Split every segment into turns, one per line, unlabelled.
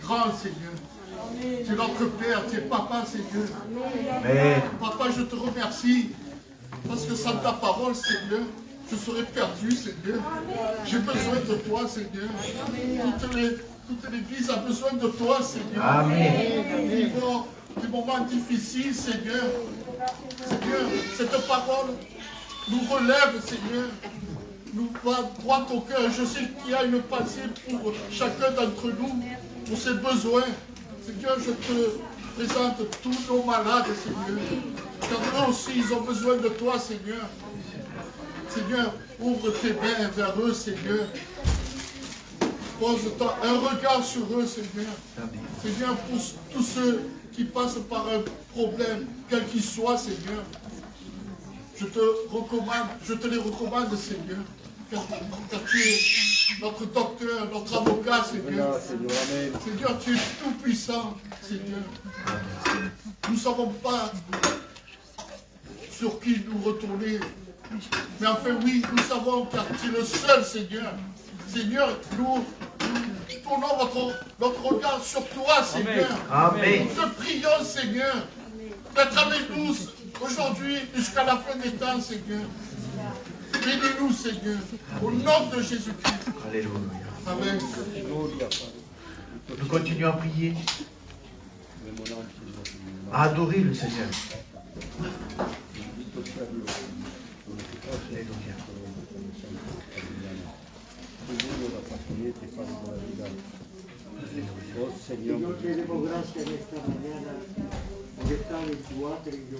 grand, Seigneur. Tu es notre Père, tu es Papa, Seigneur.
Amen.
Papa, je te remercie parce que sans ta parole, Seigneur, je serais perdu, Seigneur. J'ai besoin de toi, Seigneur. Toute l'Église a besoin de toi, Seigneur.
Amen.
Nous vivons des moments difficiles, Seigneur. Seigneur, cette parole nous relève, Seigneur. Nous va droit au cœur. Je sais qu'il y a une pensée pour chacun d'entre nous, pour ses besoins. Seigneur, je te présente tous nos malades, Seigneur. Car eux aussi, ils ont besoin de toi, Seigneur. Seigneur, ouvre tes mains vers eux, Seigneur. Pose un regard sur eux, Seigneur. Seigneur, pour tous ceux qui passent par un problème, quel qu'il soit, Seigneur. Je te les recommande, Seigneur. Car tu es notre docteur, notre avocat, Seigneur. Seigneur, tu es tout puissant, Seigneur. Nous ne savons pas sur qui nous retourner. Mais enfin, oui, nous savons car tu es le seul, Seigneur. Seigneur, nous tournons notre regard sur toi, Seigneur.
Amen.
Nous te prions, Seigneur, d'être avec nous aujourd'hui jusqu'à la fin des temps, Seigneur. Bénis-nous, Seigneur, au nom de Jésus-Christ.
Alléluia.
Amen.
Nous continuons à prier, à adorer le Seigneur. Alléluia.
Señor, te demos gracias en esta mañana por estar en tu atrio.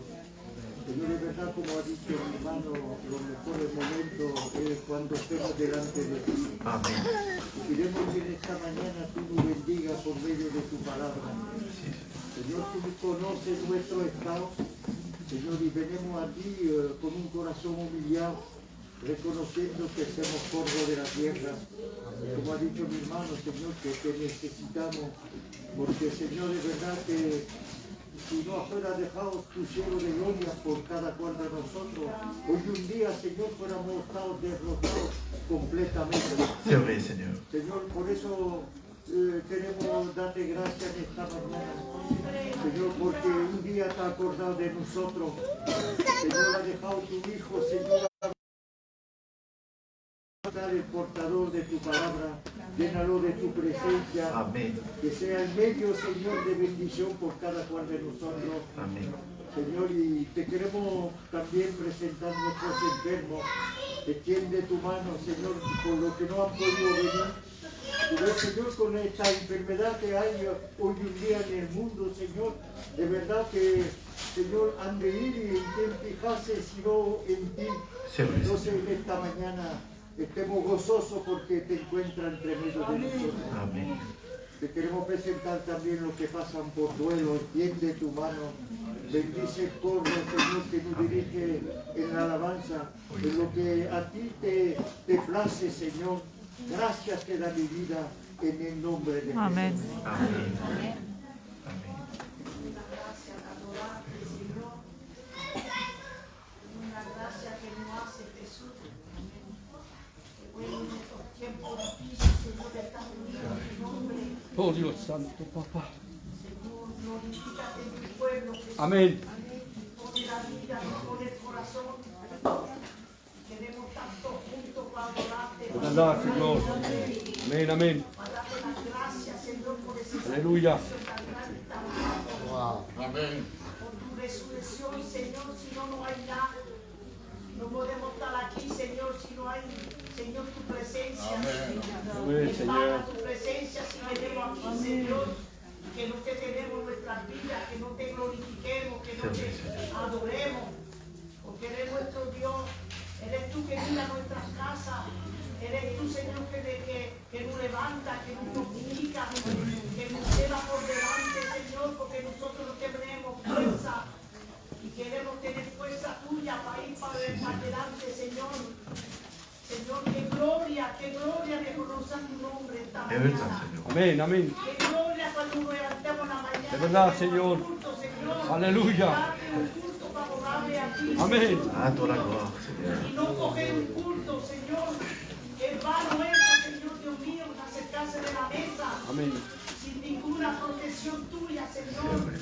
Señor, es verdad, como ha dicho mi hermano, los mejores momentos es cuando estemos delante de ti.
Amén.
Y queremos que en esta mañana tú nos bendigas por medio de tu palabra. Señor, tú conoces nuestro estado. Señor, y venimos a ti con un corazón humillado, reconociendo que somos polvo de la tierra. Como ha dicho mi hermano, Señor, que te necesitamos, porque, Señor, es verdad que si no fuera dejado tu cielo de gloria por cada cual de nosotros, hoy un día, Señor, fuéramos estado derrotados completamente.
C'est vrai, Seigneur.
Señor, por eso queremos darte gracias en esta mañana, Señor, porque un día te has acordado de nosotros. Señor, ha dejado tu Hijo, Señor, el portador de tu palabra, llénalo de tu presencia.
Amén.
Que sea el medio, Señor, de bendición por cada cual de nosotros.
Amén.
Señor, y te queremos también presentar nuestros enfermos. Extiende tu mano, Señor, por lo que no han podido venir. Y ves, Señor, con esta enfermedad que hay hoy en día en el mundo, Señor, de verdad que, Señor, han de ir y en quién fijarse sino en ti. Entonces, en esta mañana estemos gozosos porque te encuentras entre medio de nosotros.
Amén.
Te queremos presentar también los que pasan por duelo. Extiende tu mano. Bendice el coro, Señor, que nos dirige en la alabanza. En lo que a ti te place, Señor. Gracias te da mi vida en el nombre de Jesús.
Amén.
Amén.
Oh Dios santo, papá. Amén. Verdad, Señor. Amén, amén. Aleluya.
Wow. Amén.
Por tu resurrección, Señor, si no, no hay nada. No podemos estar aquí, Señor, si no hay, Señor, tu presencia.
Amén.
Amén, Señor.
Tu presencia, si venimos aquí, Señor, que no te tenemos nuestras vidas, que no te glorifiquemos, que no te adoremos, porque eres nuestro Dios, eres tú que mira nuestras casas, eres tú, Señor, que nos levanta, que nos glorifica, que nos lleva por delante, Señor, porque nosotros no tenemos fuerza. Y queremos tener fuerza tuya para ir para adelante, Señor. Señor, qué gloria reconocer tu nombre esta mañana.
Amén, amén.
Qué gloria cuando nos levantemos la mañana.
De verdad, Señor.
Culto, Señor.
Aleluya.
Darte un culto favorable a ti.
Amén.
A toda la gloire, Seigneur.
Y no coger un culto, Señor. Es vano eso, Señor Dios mío, acercarse de la mesa.
Amén.
Sin ninguna bendición tuya, Señor.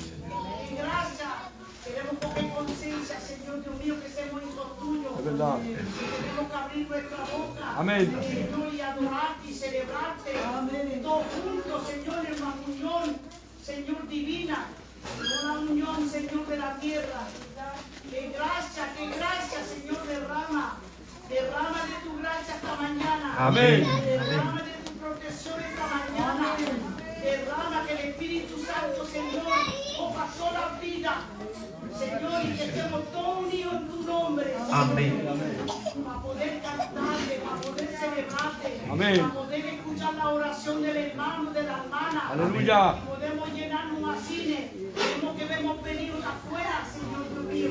Y gracias. Queremos coger conciencia, Señor Dios mío, que somos hijos tuyos.
Es verdad.
Tenemos que abrir nuestra boca.
Amén.
Señor, y adorarte y celebrarte. Todos juntos, Señor, en una unión, Señor, divina. Una unión, Señor, de la tierra. Que gracia, Señor, derrama. Derrama de tu gracia esta mañana.
Amén.
Derrama de tu protección esta mañana. Derrama que el Espíritu Santo, Señor, ocupa toda la vida. Señor, y que estemos todos unidos en tu nombre.
Amén.
Para poder cantarte, para poder celebrarte.
Amén.
Para poder escuchar la oración del hermano, de la hermana.
Aleluya.
Y podemos llenarnos así. Como que hemos venido de afuera, Señor Dios mío.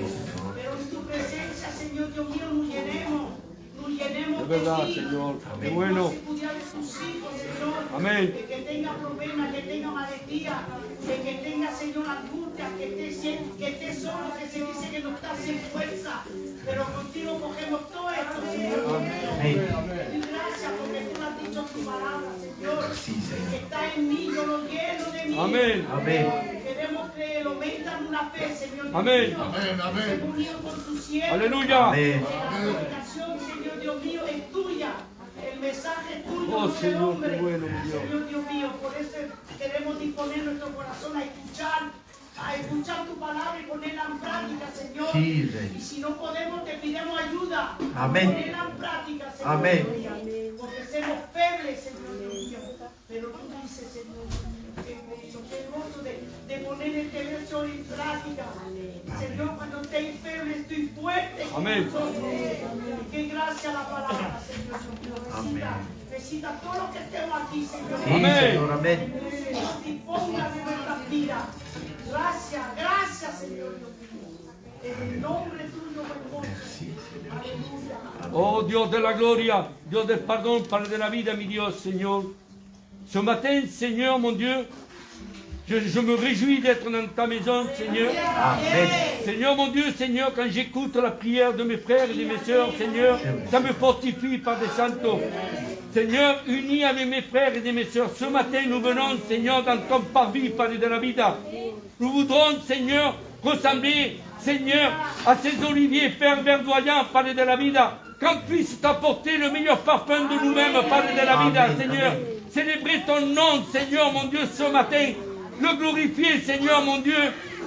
Pero en tu presencia, Señor Dios mío, nos llenemos. Nos llenemos
Es verdad,
de ti.
Señor. Qué
Que
bueno.
puedas estudiar de tus hijos, Señor.
Amén.
Que tenga problemas, que tenga maletía, que tenga, Señor, angustia, que esté solo, que se dice que no está sin fuerza. Pero contigo cogemos todo esto, Señor. Y gracias porque tú lo has dicho en tu palabra, Señor.
Sí, Señor.
Que está en mí, yo lo lleno de mí.
Amén.
Amén.
Queremos que lo metan una fe, Señor. Dios
Amén.
mío.
Amén, amén.
Se unido con tu siervo.
Aleluya.
Amén.
La predicación, Señor Dios mío, es tuya. El mensaje es tuyo,
Oh,
no del
Señor,
hombre.
qué bueno, mi Dios.
Señor Dios mío, por eso queremos disponer nuestro corazón a escuchar tu palabra y ponerla en práctica, Señor.
Sí, Rey.
Y si no podemos, te pidamos ayuda.
Amén.
Ponerla en práctica, Señor.
Amén.
Porque somos febles, Señor Dios mío. Pero tú dices, Señor, que yo qué gozo de poner este verso en práctica. Señor, cuando estés feble, estoy fuerte.
Amén.
Qué gracia la palabra, Señor Dios mío.
Amén.
Recita todo lo que estemos aquí, Señor.
Sí,
Amén.
Señor. Amén.
Disponga de nuestras vidas. Gracias, Señor Dios mío. En el nombre tuyo, hermoso.
Sí, Señor.
Aleluya.
Oh Dios de la gloria, Dios del pardon, Padre de la vida, mi Dios, Seigneur. Ce matin, Seigneur, mon Dieu, je me réjouis d'être dans ta maison, Seigneur.
Amen.
Seigneur, mon Dieu, Seigneur, quand j'écoute la prière de mes frères et de mes sœurs, Seigneur, ça me fortifie, Padre Santo. Seigneur, unis avec mes frères et de mes sœurs, ce matin, nous venons, Seigneur, dans ton parvis, Padre de la vida. Nous voudrons, Seigneur, ressembler, Seigneur, à ces oliviers, Père verdoyant, Padre de la vida, qu'on puisse t'apporter le meilleur parfum de nous-mêmes, Padre de la vida,
Amen.
Seigneur. Célébrer ton nom, Seigneur, mon Dieu, ce matin. Le glorifier, Seigneur, mon Dieu.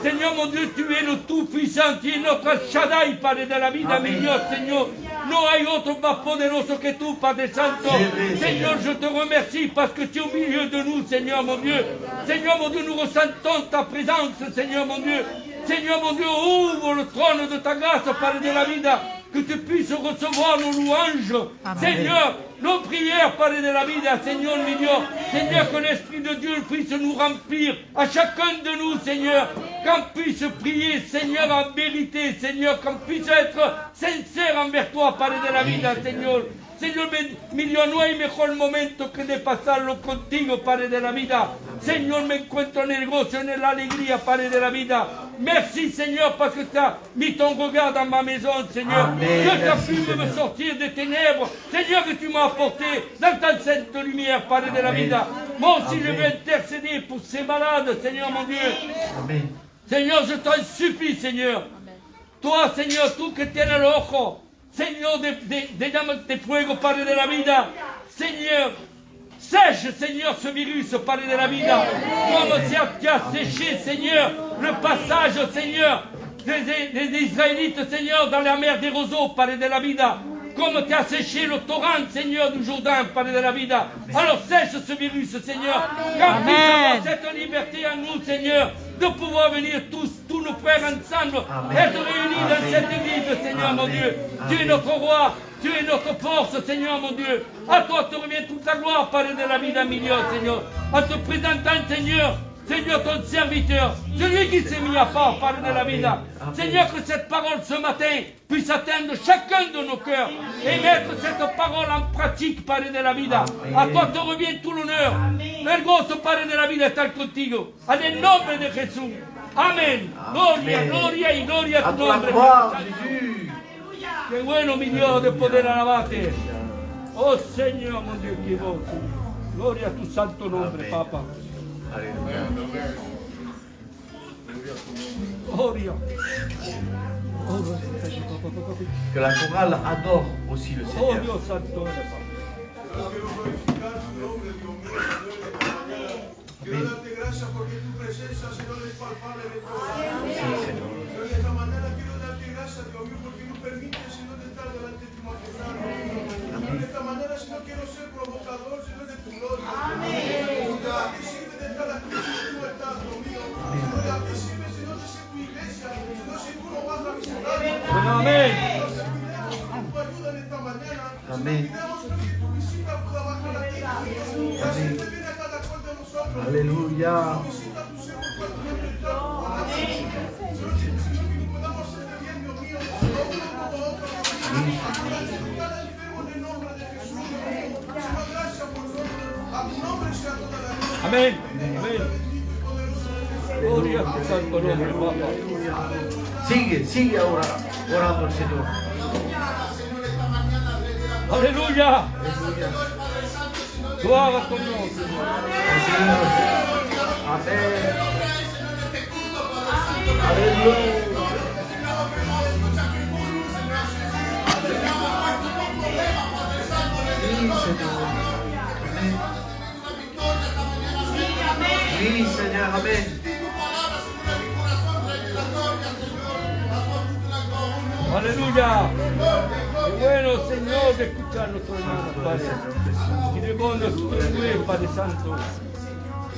Seigneur, mon Dieu, tu es le Tout-Puissant, tu es notre Shaddai, Padre de la vida, mi
Amen.
Dios, Señor. No hay otro más poderoso que tú, Padre Santo.
C'est vrai,
Seigneur, je te remercie parce que tu es au milieu de nous, Seigneur, mon Dieu. Seigneur, mon Dieu, nous ressentons ta présence, Seigneur, mon Dieu. Seigneur, mon Dieu, ouvre le trône de ta grâce, Padre de la vida. Que tu puisses recevoir nos louanges. Seigneur, nos prières, Padre de la vida, Seigneur, mi Dios. Seigneur, que l'Esprit de Dieu puisse nous remplir à chacun de nous, Seigneur. Qu'on puisse prier, Seigneur, en vérité, Seigneur. Qu'on puisse être sincère envers toi, Padre de la vida, Seigneur. Señor, mi Dios, no hay mejor momento que de pasarlo contigo, Padre de la vida. Señor, me encuentro en el gozo, en la alegría, Padre de la vida. Merci, Seigneur, parce que tu as mis ton regard dans ma maison, Seigneur.
Amen.
Que tu as
Merci,
pu me
Seigneur.
sortir des ténèbres. Seigneur, que tu m'as apporté dans ta sainte lumière, Padre de la
Amen.
vida. Moi aussi, je
Amen.
vais intercéder pour ces malades, Seigneur, mon Dieu.
Amén.
Señor, je t'en supplie, Señor. Toi, Señor, tú que tienes el ojo, Señor, de llamas de fuego, Padre de la vida. Señor, sèche, Señor, ce virus, Padre de la vida. Comme tu as séché, Seigneur, le passage, Seigneur, des Israélites, Seigneur, dans la mer des roseaux, Padre de la vida. Comme tu as séché le torrent, Seigneur, du Jourdain, Padre de la vida. Alors sèche ce virus, Seigneur. Qu'on puisse avoir cette liberté en nous, Seigneur, de pouvoir venir tous nos frères ensemble,
Amen.
être réunis dans
Amen.
cette église, Seigneur, mon
Amen.
Dieu. Tu es
Amen.
notre roi, tu es notre force, Seigneur, mon Dieu. À toi te revient toute la gloire, Padre de la vida, mi Dios, Seigneur. En te présentant, Seigneur, Seigneur, ton serviteur, celui qui s'est mis à part, Padre de la vida.
Amen.
Seigneur, que cette parole ce matin puisse atteindre chacun de nos cœurs et mettre cette parole en pratique, Padre de la vida.
Amen.
A toi te revient tout l'honneur. El gozo, Padre de la vida, estar contigo. En el nombre de Jesús. Amén. Gloria,
Amen.
gloria y gloria a
À
tu
toi la
nombre.
gloire, Jésus.
Qué bueno, mi Dios, de poder alabarte. Oh Señor, mon Dieu, qué voz. Gloria a tu santo nombre,
Amén.
Papa.
Alléluia.
Amen, amen.
Gloria.
Que la chorale adore aussi le
Oh
Seigneur.
Dios santo.
Quiero darte gracias porque tu presencia, Señor, es palpable en nuestro hogar.
Sí, Señor.
Pero de esta manera quiero darte gracias, Dios mío, porque nos permite, Señor, de estar delante de tu majestad. Señor, de esta manera, Señor, quiero ser provocador, Señor, de tu gloria. Señor, a ti sirve de cada crisis que tú estás, Dios mío. Señor, a ti sirve, Señor, de ser tu iglesia. Señor, si tú no vas a visitar,
Amén.
Señor, serviremos tu ayuda en esta mañana.
Amén.
Señor, pedimos que tu visita pueda bajar a ti, Señor. Y así te viene a cada cual de nosotros.
Aleluya.
Visita tu siervo cuando no está tu palabra. Señor, que podamos ser bien, Dios mío, uno como otro. Cada enfermo en el nombre de Jesús. Señor, gracias por todo. A tu nombre sea toda la gloria.
Amén. Amén. Gloria a tu santo nombre, Papa.
Sigue ahora orando al Señor.
Aleluya. Tú hagas con nosotros.
Amén. Aleluya. Sí, Señor. Amén. Sí, Señor. Amén.
Aleluya. Qué bueno, Señor, de escuchar nuestro hermano, Padre. Y de bon es tu Padre Santo.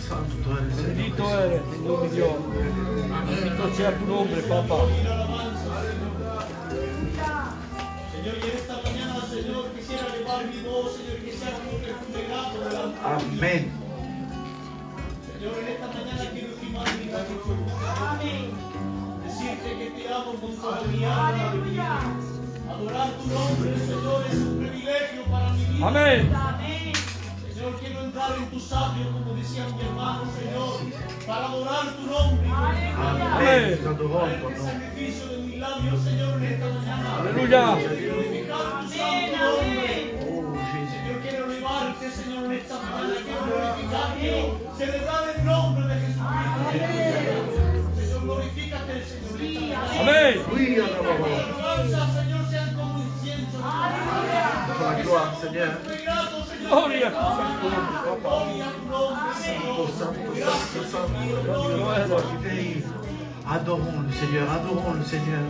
Santo tú eres, Señor.
Bendito eres, Señor mi Dios. Bendito sea tu nombre, Papá.
Señor, y en esta mañana, Señor, quisiera elevar mi voz, Señor, que sea como que un legado delante de ti.
Amén.
Señor, en esta mañana quiero estimar mi gratitud. Amén. Decirte que te amo con toda mi alma, mi vida. Adorar tu nombre, Señor, es un privilegio para mi vida.
Amén.
Señor, quiero entrar en tu sabio, como decía mi hermano, Señor, para adorar tu nombre.
Amén. Nous adorons
Para
ton
el
nom.
sacrificio de mis labios, Señor, en esta mañana.
Aleluya.
Glorificar tu santo nombre.
Oh, Jésus.
Yo quiero elevarte, Señor, en esta mañana. Quiero glorificar, quiero celebrar el nombre de Jesucristo. Señor, glorifícate, Señor, en esta mañana.
Amén.
Oui, adorons.
Alabanza, Señor, sean como incienso.
Pour la gloire, Seigneur.
Grato, Señor.
Gloria a tu santo nombre, Papá.
Gloria a tu nombre, Señor.
Adorons le Seigneur, adorons le Seigneur.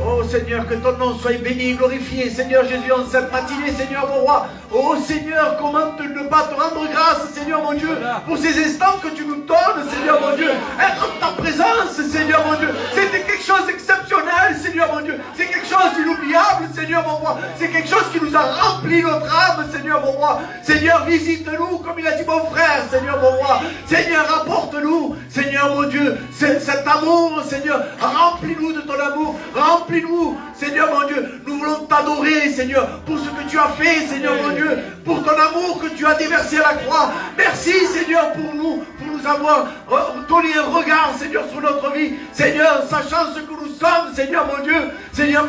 Oh Seigneur, que ton nom soit béni, glorifié, Seigneur Jésus, en cette matinée, Seigneur mon roi. Oh Seigneur, comment ne pas te rendre grâce, Seigneur mon Dieu, pour ces instants que tu nous donnes, Seigneur mon Dieu. Être en ta présence, Seigneur mon Dieu, c'était quelque chose d'exceptionnel, Seigneur mon Dieu. C'est quelque chose d'inoubliable, Seigneur mon roi. C'est quelque chose qui nous a rempli notre âme, Seigneur mon roi. Seigneur, visite-nous, comme il a dit mon frère, Seigneur mon roi. Seigneur, apporte-nous, Seigneur mon Dieu, cet amour, Seigneur. Remplis-nous de ton amour, remplis-nous, Seigneur mon Dieu. Nous voulons t'adorer, Seigneur, pour ce que tu as fait, Seigneur mon Dieu, pour ton amour que tu as déversé à la croix. Merci, Seigneur, pour nous avoir donné un regard, Seigneur, sur notre vie. Seigneur, sachant ce que nous sommes, Seigneur mon Dieu. Seigneur,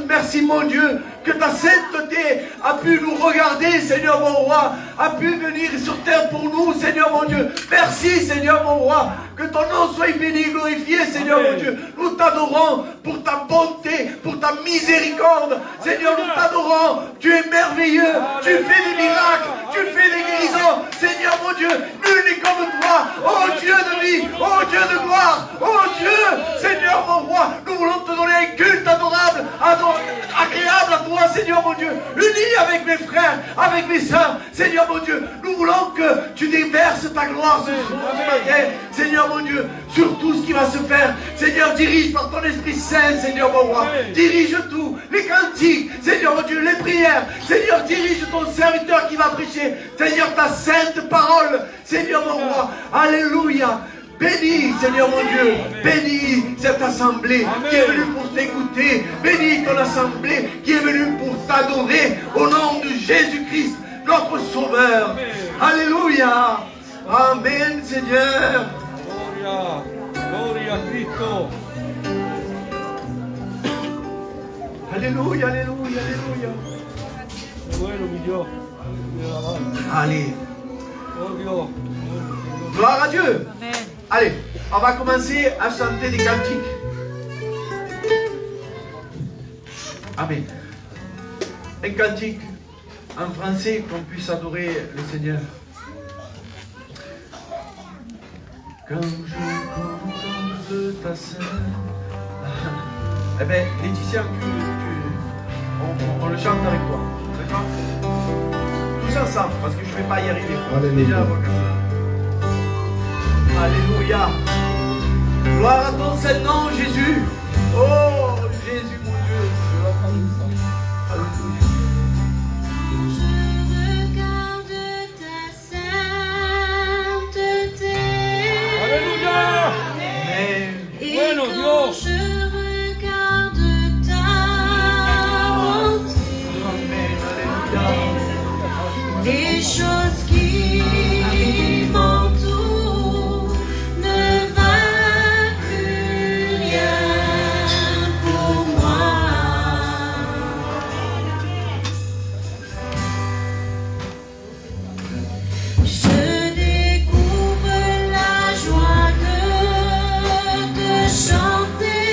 merci, mon Dieu, que ta sainteté a pu nous regarder, Seigneur mon roi, a pu venir sur terre pour nous, Seigneur mon Dieu. Merci, Seigneur mon roi, que ton nom soit béni, glorifié, Seigneur mon Dieu. Nous t'adorons pour ta bonté, pour ta miséricorde. Seigneur, nous t'adorons. Tu es merveilleux, tu fais des miracles, tu fais des guérisons. Seigneur mon Dieu, nul n'est comme toi. Oh Dieu de vie, oh Dieu de gloire, oh Dieu, Seigneur mon roi, nous voulons te donner un culte adorable, agréable à toi, Seigneur mon Dieu, uni avec mes frères, avec mes sœurs, Seigneur mon Dieu, nous voulons que tu déverses ta gloire ce matin, Seigneur mon Dieu, sur tout ce qui va se faire. Seigneur, dirige par ton Esprit Saint, Seigneur mon roi, dirige tout, les cantiques, Seigneur mon Dieu, les prières, Seigneur, dirige ton serviteur qui va prêcher, Seigneur, ta sainte parole, Seigneur mon roi, alléluia. Bénis, Seigneur mon Dieu, bénis cette assemblée qui est venue pour t'écouter. Bénis ton assemblée qui est venue pour t'adorer au nom de Jésus-Christ, notre Sauveur. Alléluia. Amen, Seigneur.
Gloria, gloria a Cristo.
Alléluia, alléluia, alléluia.
Qué bueno, mi Dios.
Allez,
Oh Dios.
gloire à Dieu. Allez, on va commencer à chanter des cantiques. Amen. Un cantique en français qu'on puisse adorer le Seigneur. Quand je contemple ta scène. Eh bien, Laetitia, on le chante avec toi. D'accord? Tous ensemble, parce que je ne vais pas y arriver. Déjà, alléluia. Gloire à ton Saint-Nom, Jésus. Oh, Jésus, mon Dieu. Alléluia.
Bueno, Dios.
Je regarde ta honte, les choses qui m'entourent ne valent plus rien pour moi. Je découvre la joie de chanter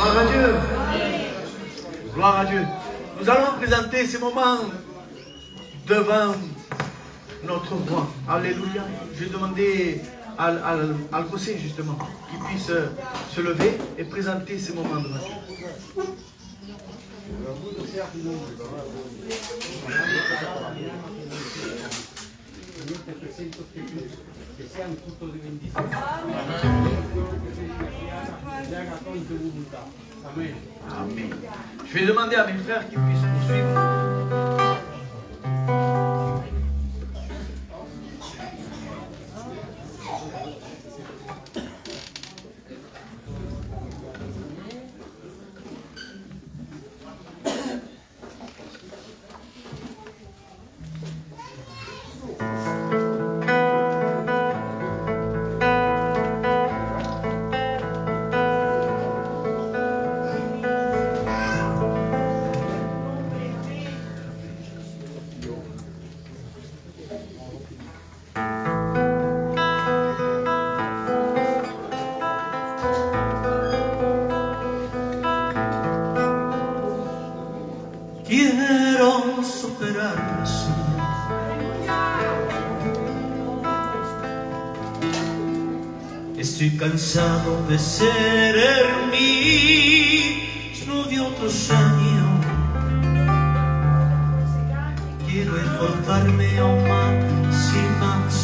Gloire à Dieu. Gloire à Dieu. Nous allons présenter ces moments devant notre roi. Alléluia. Je vais demander à José justement qu'il puisse se lever et présenter ces moments devant Dieu. Amen. Je vais demander à mes frères qu'ils puissent nous suivre.
Quiero superarme, Señor. Estoy cansado de ser el mismo de otros años. Quiero esforzarme aún más y más,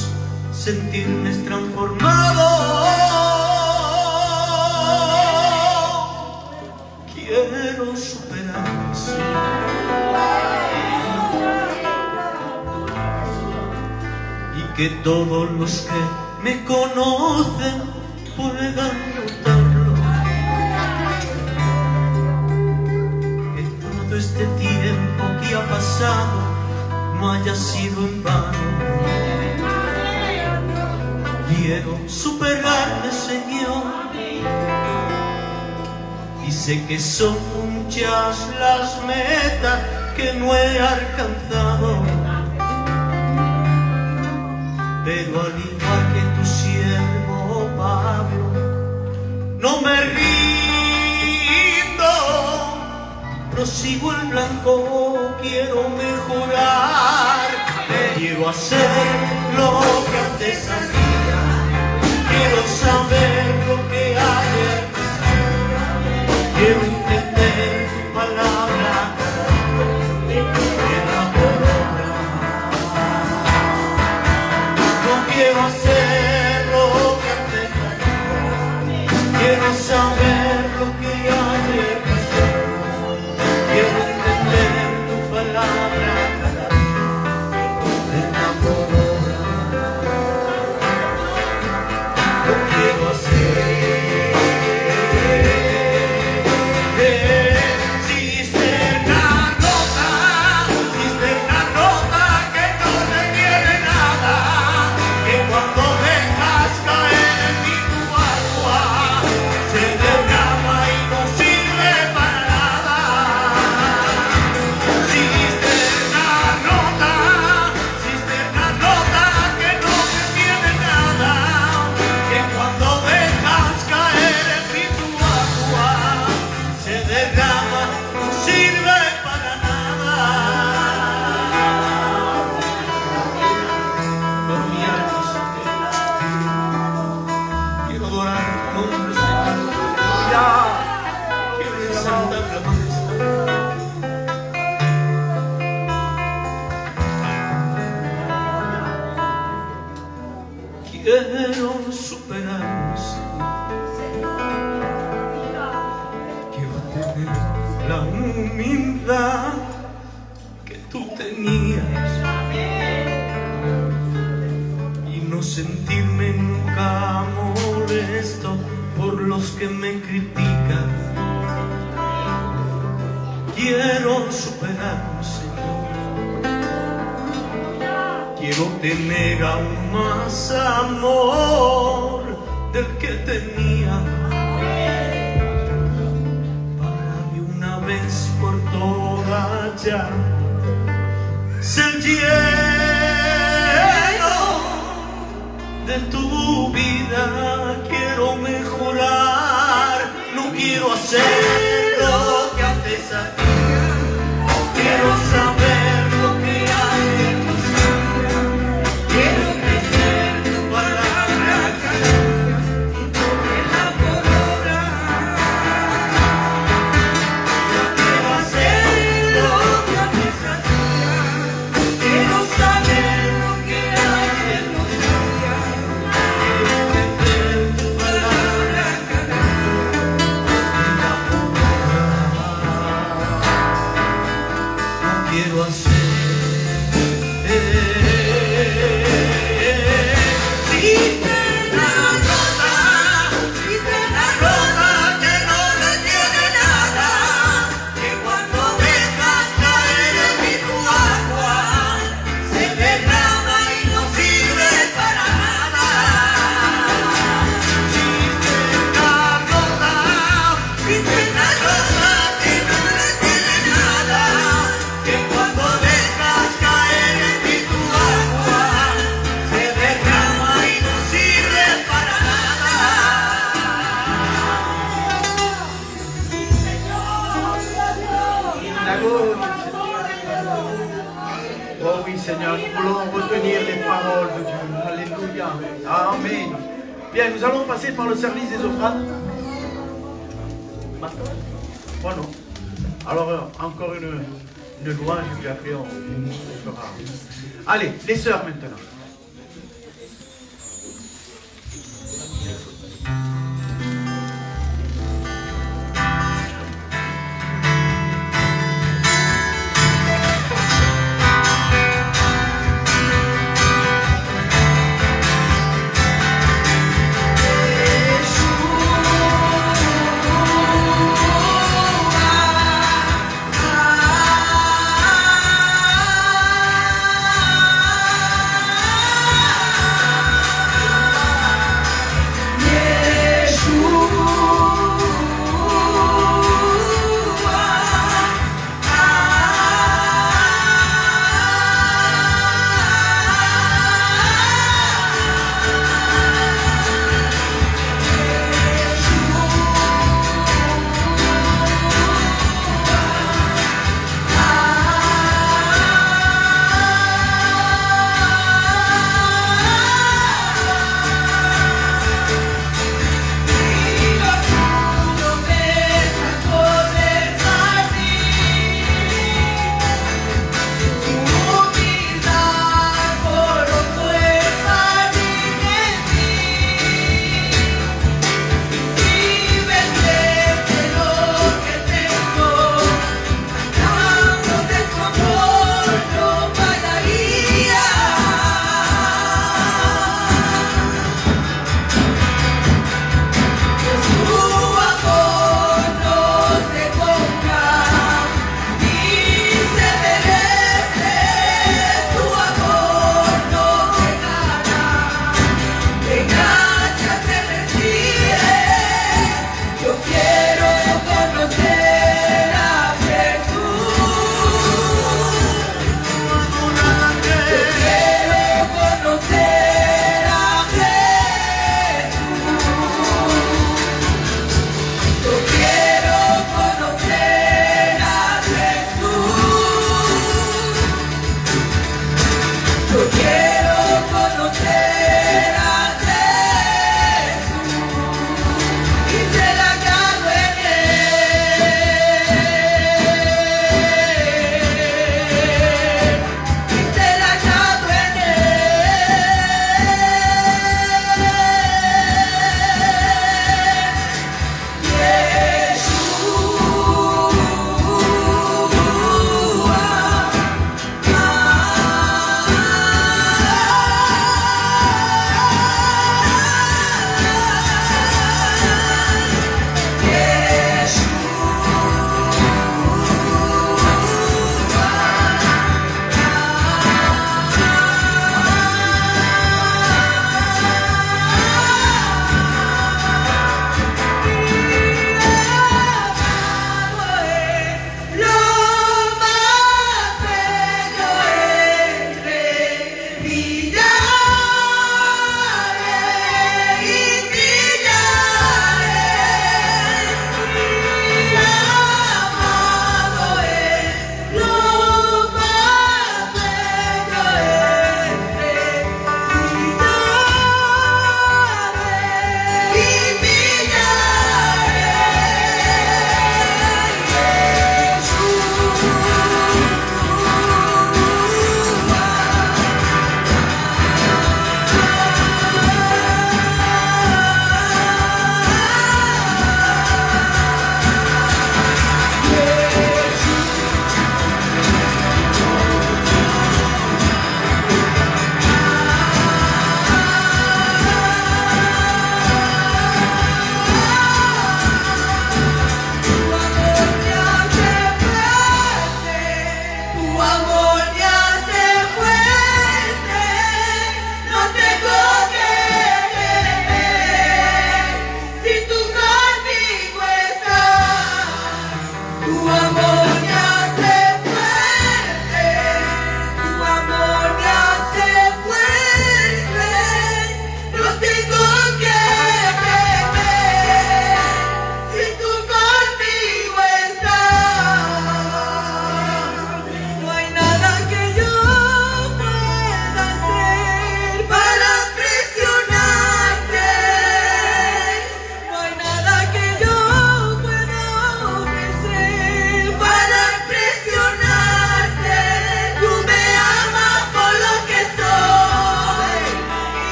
sentirme transformado. Quiero superarme, Señor. Que todos los que me conocen puedan notarlo. Que todo este tiempo que ha pasado no haya sido en vano. Quiero superarme, Señor. Y sé que son muchas las metas que no he alcanzado. Pero al igual que tu siervo Pablo, no me rindo, prosigo el blanco, quiero mejorar, quiero hacer lo que antes hacía, quiero saber lo que ayer pensé, quiero entender tu palabra. Quiero hacer lo que antes hacía, quiero saber lo que ayer pasó, quiero entender tu palabra, ponerla por obra. Lo quiero hacer. Cisterna rota que no detiene nada. Cuando dejas caer en mí tu agua, se derrama y no sirve para nada. Cisterna rota que no detiene nada. Que cuando dejas caer en mí tu agua, se derrama y no sirve para nada. Por mi alma, quiero adorar tu nombre, Señor. Quiero exaltar la majestad. Quiero superarme, Señor. Quiero tener la humildad que tú tenías y no sentirme nunca molesto por los que me critican. Quiero superarme, Señor. Quiero tener aún más amor del que tenía, para de una vez por todas ya ser lleno de tu vida. Quiero mejorar, no quiero
quiero hacer lo que antes hacía. Quiero saber lo que hay en tus vidas. Quiero entender tu palabra cada día y ponerla por obra. Yo quiero hacer lo que antes hacía. Quiero saber lo que hay en los días. Quiero entender tu palabra cada día. Quiero hacer. Si te la rosa que no detiene nada, que cuando dejas caer en mí tu agua, se derrama y no sirve para nada. Si te la rosa que no detiene nada, que cuando dejas caer en mí tu agua, se derrama y no sirve para nada. La gloria, Seigneur. Oh oui, Seigneur, nous voulons retenir les paroles de Dieu. Alléluia. Amen. Bien, nous allons passer par le service des offrandes. Bon, non. Alors, encore une louange, et puis après, on fera. Allez, les sœurs maintenant.
Ah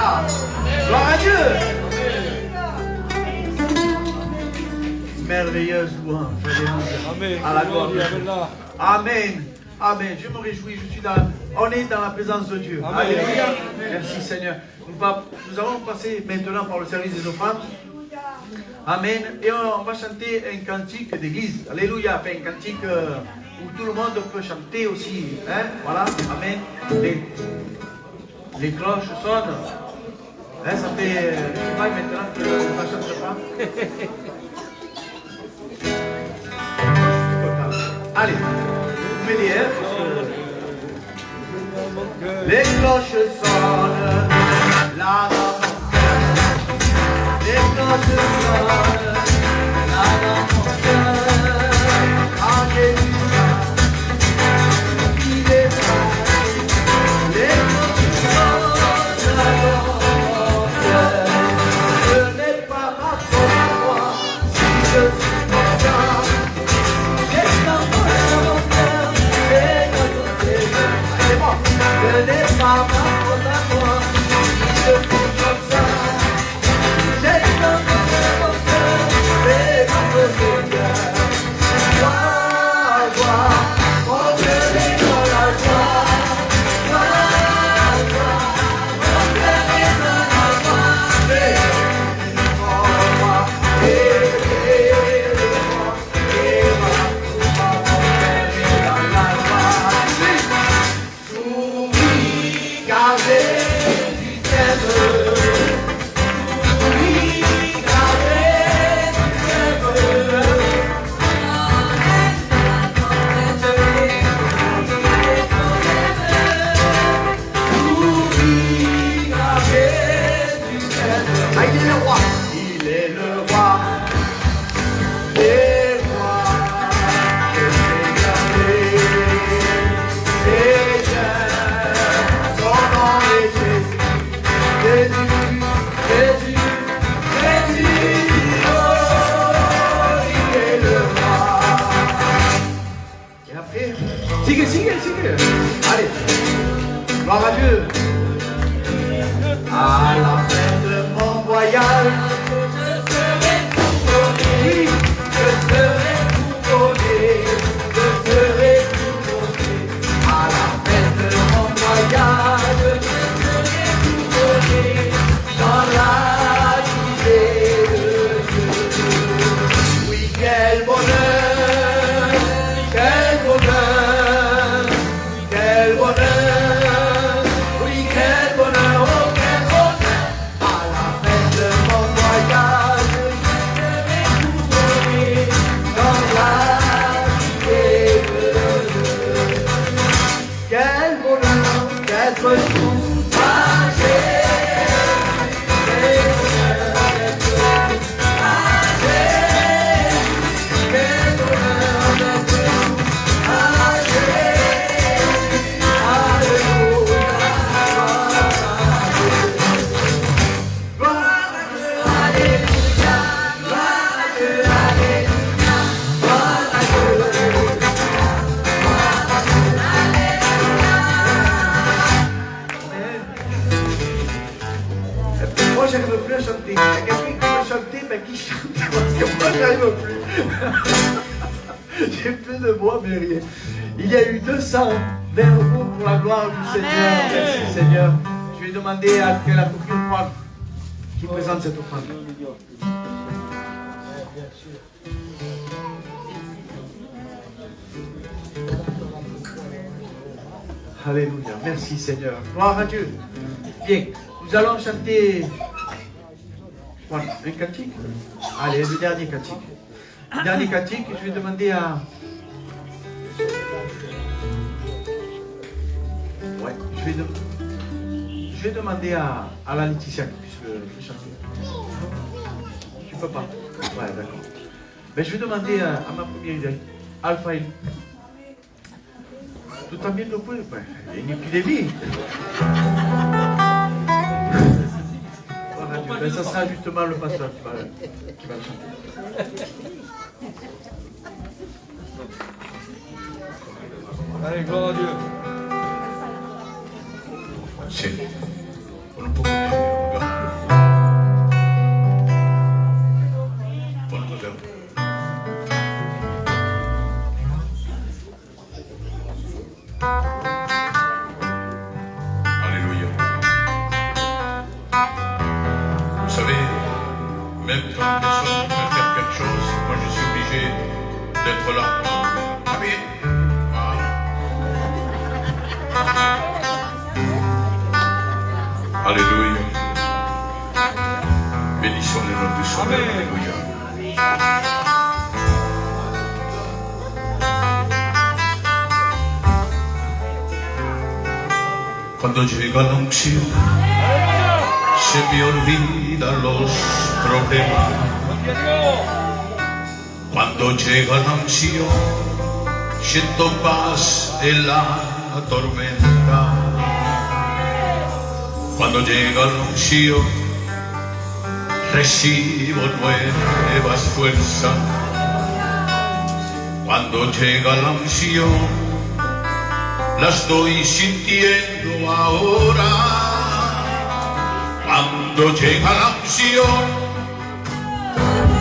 Alléluia. Gloire à Dieu. Merveilleuse louange.
Amen.
À la gloire de Dieu.
Amen.
Amen. Amen. Je me réjouis. On est dans la présence de Dieu.
Amen.
Alléluia. Merci Seigneur. Nous allons passer maintenant par le service des offrandes. Amen. Et on va chanter un cantique d'église. Alléluia. Enfin, un cantique où tout le monde peut chanter aussi. Hein? Voilà. Amen. Les cloches sonnent. Hein, ça fait. Je sais pas maintenant que je ne chante pas. Allez. Vous m'aidez, hein, parce que les cloches sonnent. Là dans mon cœur. Les cloches sonnent. Là dans mon cœur. Alléluia. Il est vrai. Les cloches sonnent là dans mon cœur. Ce n'est pas ma faute à moi si je suis comme ça. J'ai dans mon cœur. C'est notre Seigneur. C'est bon. Ce n'est pas ma faute à moi si je suis comme ça. J'ai dans mon cœur. C'est notre Seigneur. Gloire, gloire, mon Dieu est dans la joie. Gloire, gloire, mon Dieu est dans la joie. Aidez-moi, aidez-moi, aidez-moi, mon Père est dans la joie. Souris, car Jésus t'aime. Souris, car Jésus t'aime. Ah, il est le roi. Il est le roi des rois. Le Seigneur des seigneurs. Son nom est Jésus. Jésus, Jésus, Jésus. Oh, il est le roi. Et après, sigue. Allez, gloire à Dieu. À la fin de mon voyage, oui, je serai couronné, je serai couronné. À la fin de mon voyage, je serai couronné dans la cité de Dieu. Oui, quel bonheur, quel bonheur, quel bonheur, oui, quel bonheur, oh, quel bonheur. À la fin de mon voyage, je serai couronné dans la cité de Dieu. Quel bonheur d'être soulagé. Quel bonheur d'être soulagé. Quel bonheur d'être soulagé. Alléluia. Gloire à Dieu. Alléluia. Gloire à Dieu. Alléluia. Gloire à Dieu. Moi, j'arrive plus à chanter. Il y a quelqu'un qui peut chanter, mais qui chante parce que moi, j'arrive plus. J'ai plus de voix, mais rien. Il y a eu 200 vers vous pour la gloire du Seigneur. Merci Seigneur. Je vais demander à que la copine offrande qui présente cette offrande. Alléluia. Merci Seigneur. Gloire à Dieu. Bien. Nous allons chanter voilà, un cantique. Allez, le dernier cantique. Le dernier cantique, je vais demander à... Ouais, je vais demander à la Laetitia qui puisse le chanter. Tu peux pas? Ouais, d'accord. Mais je vais demander à ma première idée, Alpha et Tú también lo puedes, pues. En épidémie. Ben, ça sera justement le pasteur qui va le chanter.
Allez, gloire à Dieu.
Sí. Con un poco de...
même quand personne ne peut faire quelque chose, moi je suis obligé d'être là. Amen. Voilà. Alléluia. Bénissons le nom du Seigneur. Alléluia. Cuando llega la unción, se me olvidan los problemas. Cuando llega la unción, siento paz en la tormenta. Cuando llega la unción, recibo nuevas fuerzas. Cuando llega la unción, la estoy sintiendo ahora. Cuando llega la unción,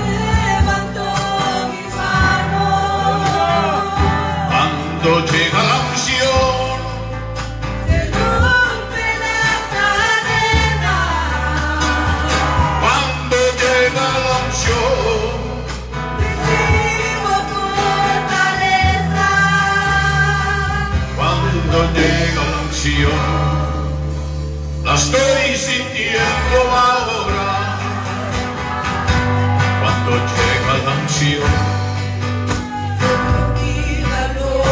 levanto mis manos.
cuando llega la unción,
Se rompen las cadenas.
cuando llega la unción,
Recibo fortaleza.
cuando llega la unción, la estoy sintiendo ahora. Cuando llega la unción,
Olvida los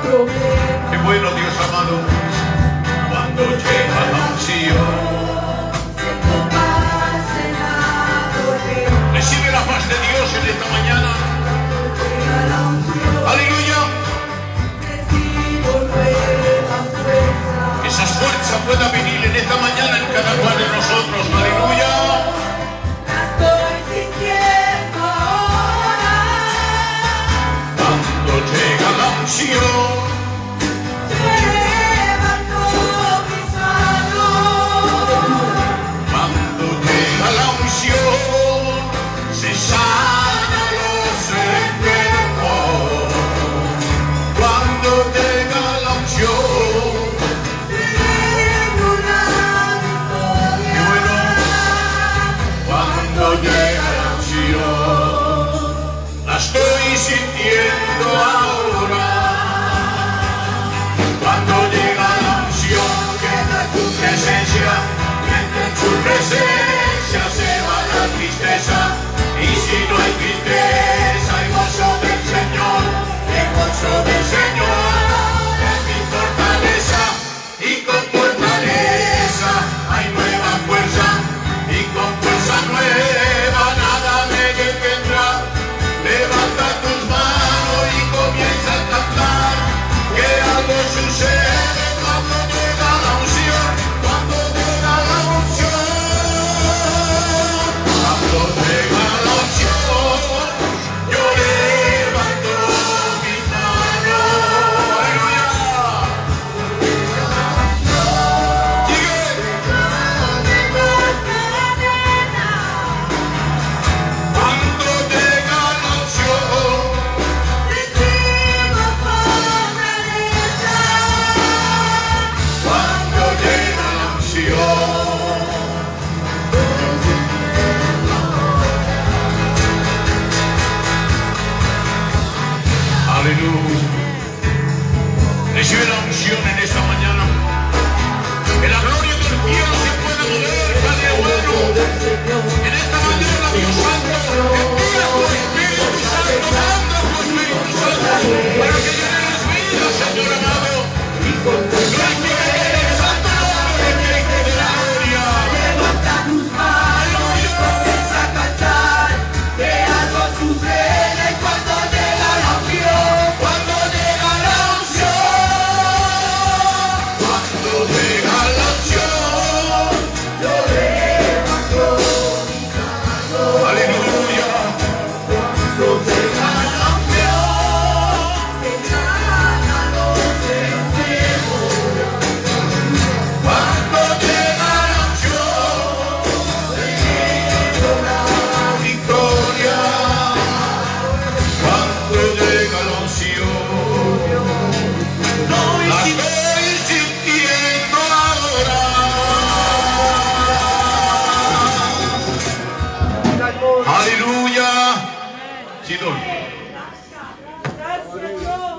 problemas.
qué bueno Dios amado. Cuando llega la unción,
Siento paz en la tormenta.
recibe la paz de Dios en esta mañana.
Llega la unción.
Aleluya.
Recibo nueva fuerza.
Que esas fuerzas puedan venir en esta mañana en cada cual de nosotros. Aleluya.
La estoy sintiendo ahora.
Cuando llega la unción,
Levanto mis manos.
cuando llega la unción, se sana los enfermos. Cuando llega la unción,
Celebro la victoria.
qué bueno. Cuando llega la unción, la estoy sintiendo ahora. Cuando llega la unción, queda tu presencia, entre tu presencia se va la tristeza. Y si no hay tristeza, hay gozo del Señor, el gozo del Señor es mi fortaleza. Y con fortaleza hay nueva fuerza, y con fuerza nueva nada me detendrá. Levanta tus manos y comienza Sidol.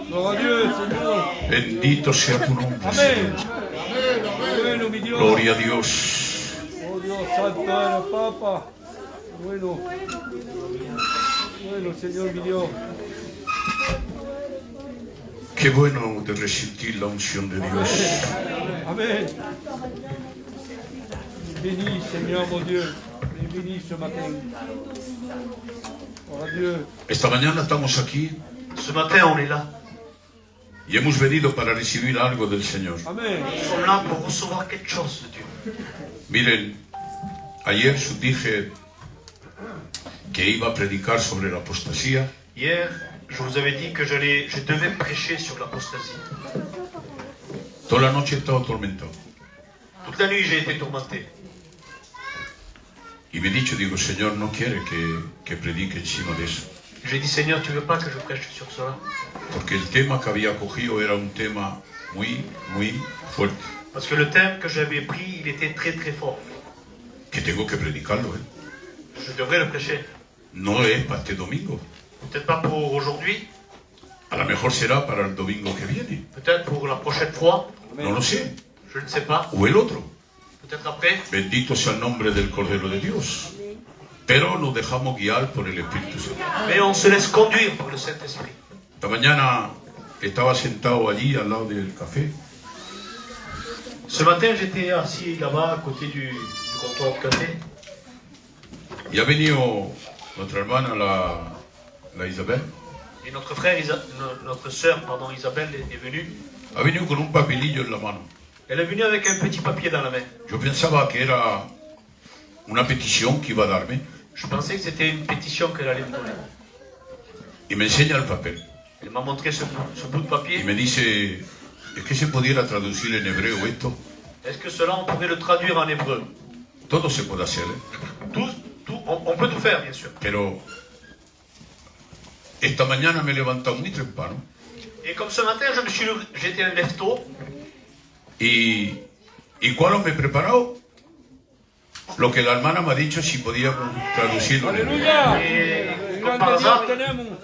Gloire à Dieu, Seigneur.
Bendito sea tu nombre.
Amén.
Señor.
Bueno, mi Dios.
Gloria a Dios.
Oh Dios santo, era Papa. Bueno. Bueno, Señor, mi Dios.
Qué bueno de ressentir la unción de Dios.
Amen. Bénis, Seigneur, mon Dieu. Bénis ce matin. Gloire à Dieu.
Esta mañana estamos aquí
Ce matin, on est là.
y hemos venido para recibir algo del Señor.
Amen.
Nous sommes là pour recevoir quelque chose de Dieu.
Miren, ayer os dije que iba a predicar sobre la apostasía.
Hier, je vous avais dit que je devais prêcher sur l'apostasie.
Toda la noche he estado atormentado.
Toute la nuit, j'ai été tourmenté.
Y me he dicho, digo, Señor, no quiere que predique encima de eso.
J'ai dit, Seigneur, tu veux pas que je prêche sur cela?
Porque el tema que había cogido era un tema muy, muy fuerte.
Parce que le thème que j'avais pris, il était très très fort.
Que tengo que predicarlo, ¿eh?
Je devrais le prêcher.
No es para este domingo.
Peut-être pas pour aujourd'hui,
A lo mejor será para el domingo que viene.
peut-être pour la prochaine fois,
No lo sé.
je ne sais pas,
O el otro.
peut-être après.
Bendito sea el nombre del Cordero de Dios. Pero nos dejamos guiar por el Espíritu Santo.
Mais on se laisse conduire par le Saint-Esprit.
Esta mañana estaba sentado allí al lado del café
Ce matin, j'étais assis là-bas à côté du comptoir de café.
y ha venido nuestra hermana, la Isabel,
Et notre frère, notre sœur, pardon, Isabelle est venue.
ha venido con un papelillo en la mano.
Elle est venue avec un petit papier dans la main.
Yo pensaba que era una petición que iba a darme
Je pensais que c'était une pétition qu'elle allait me donner.
y me enseña el papel
Elle m'a montré ce bout de
y
papier.
me dice, ¿es que se pudiera traducir en hebreo esto?
Est-ce que cela, on pourrait le traduire en hébreu?
Todo se puede hacer, ¿eh?
On peut tout faire, bien sûr.
Pero esta mañana me he levantado muy temprano
Et comme ce matin, j'étais un lève-tôt,
y ¿cuál me he preparado? Lo que la hermana me ha dicho si podíamos traducirlo en hebreo.
Alléluia.
et comme par hasard,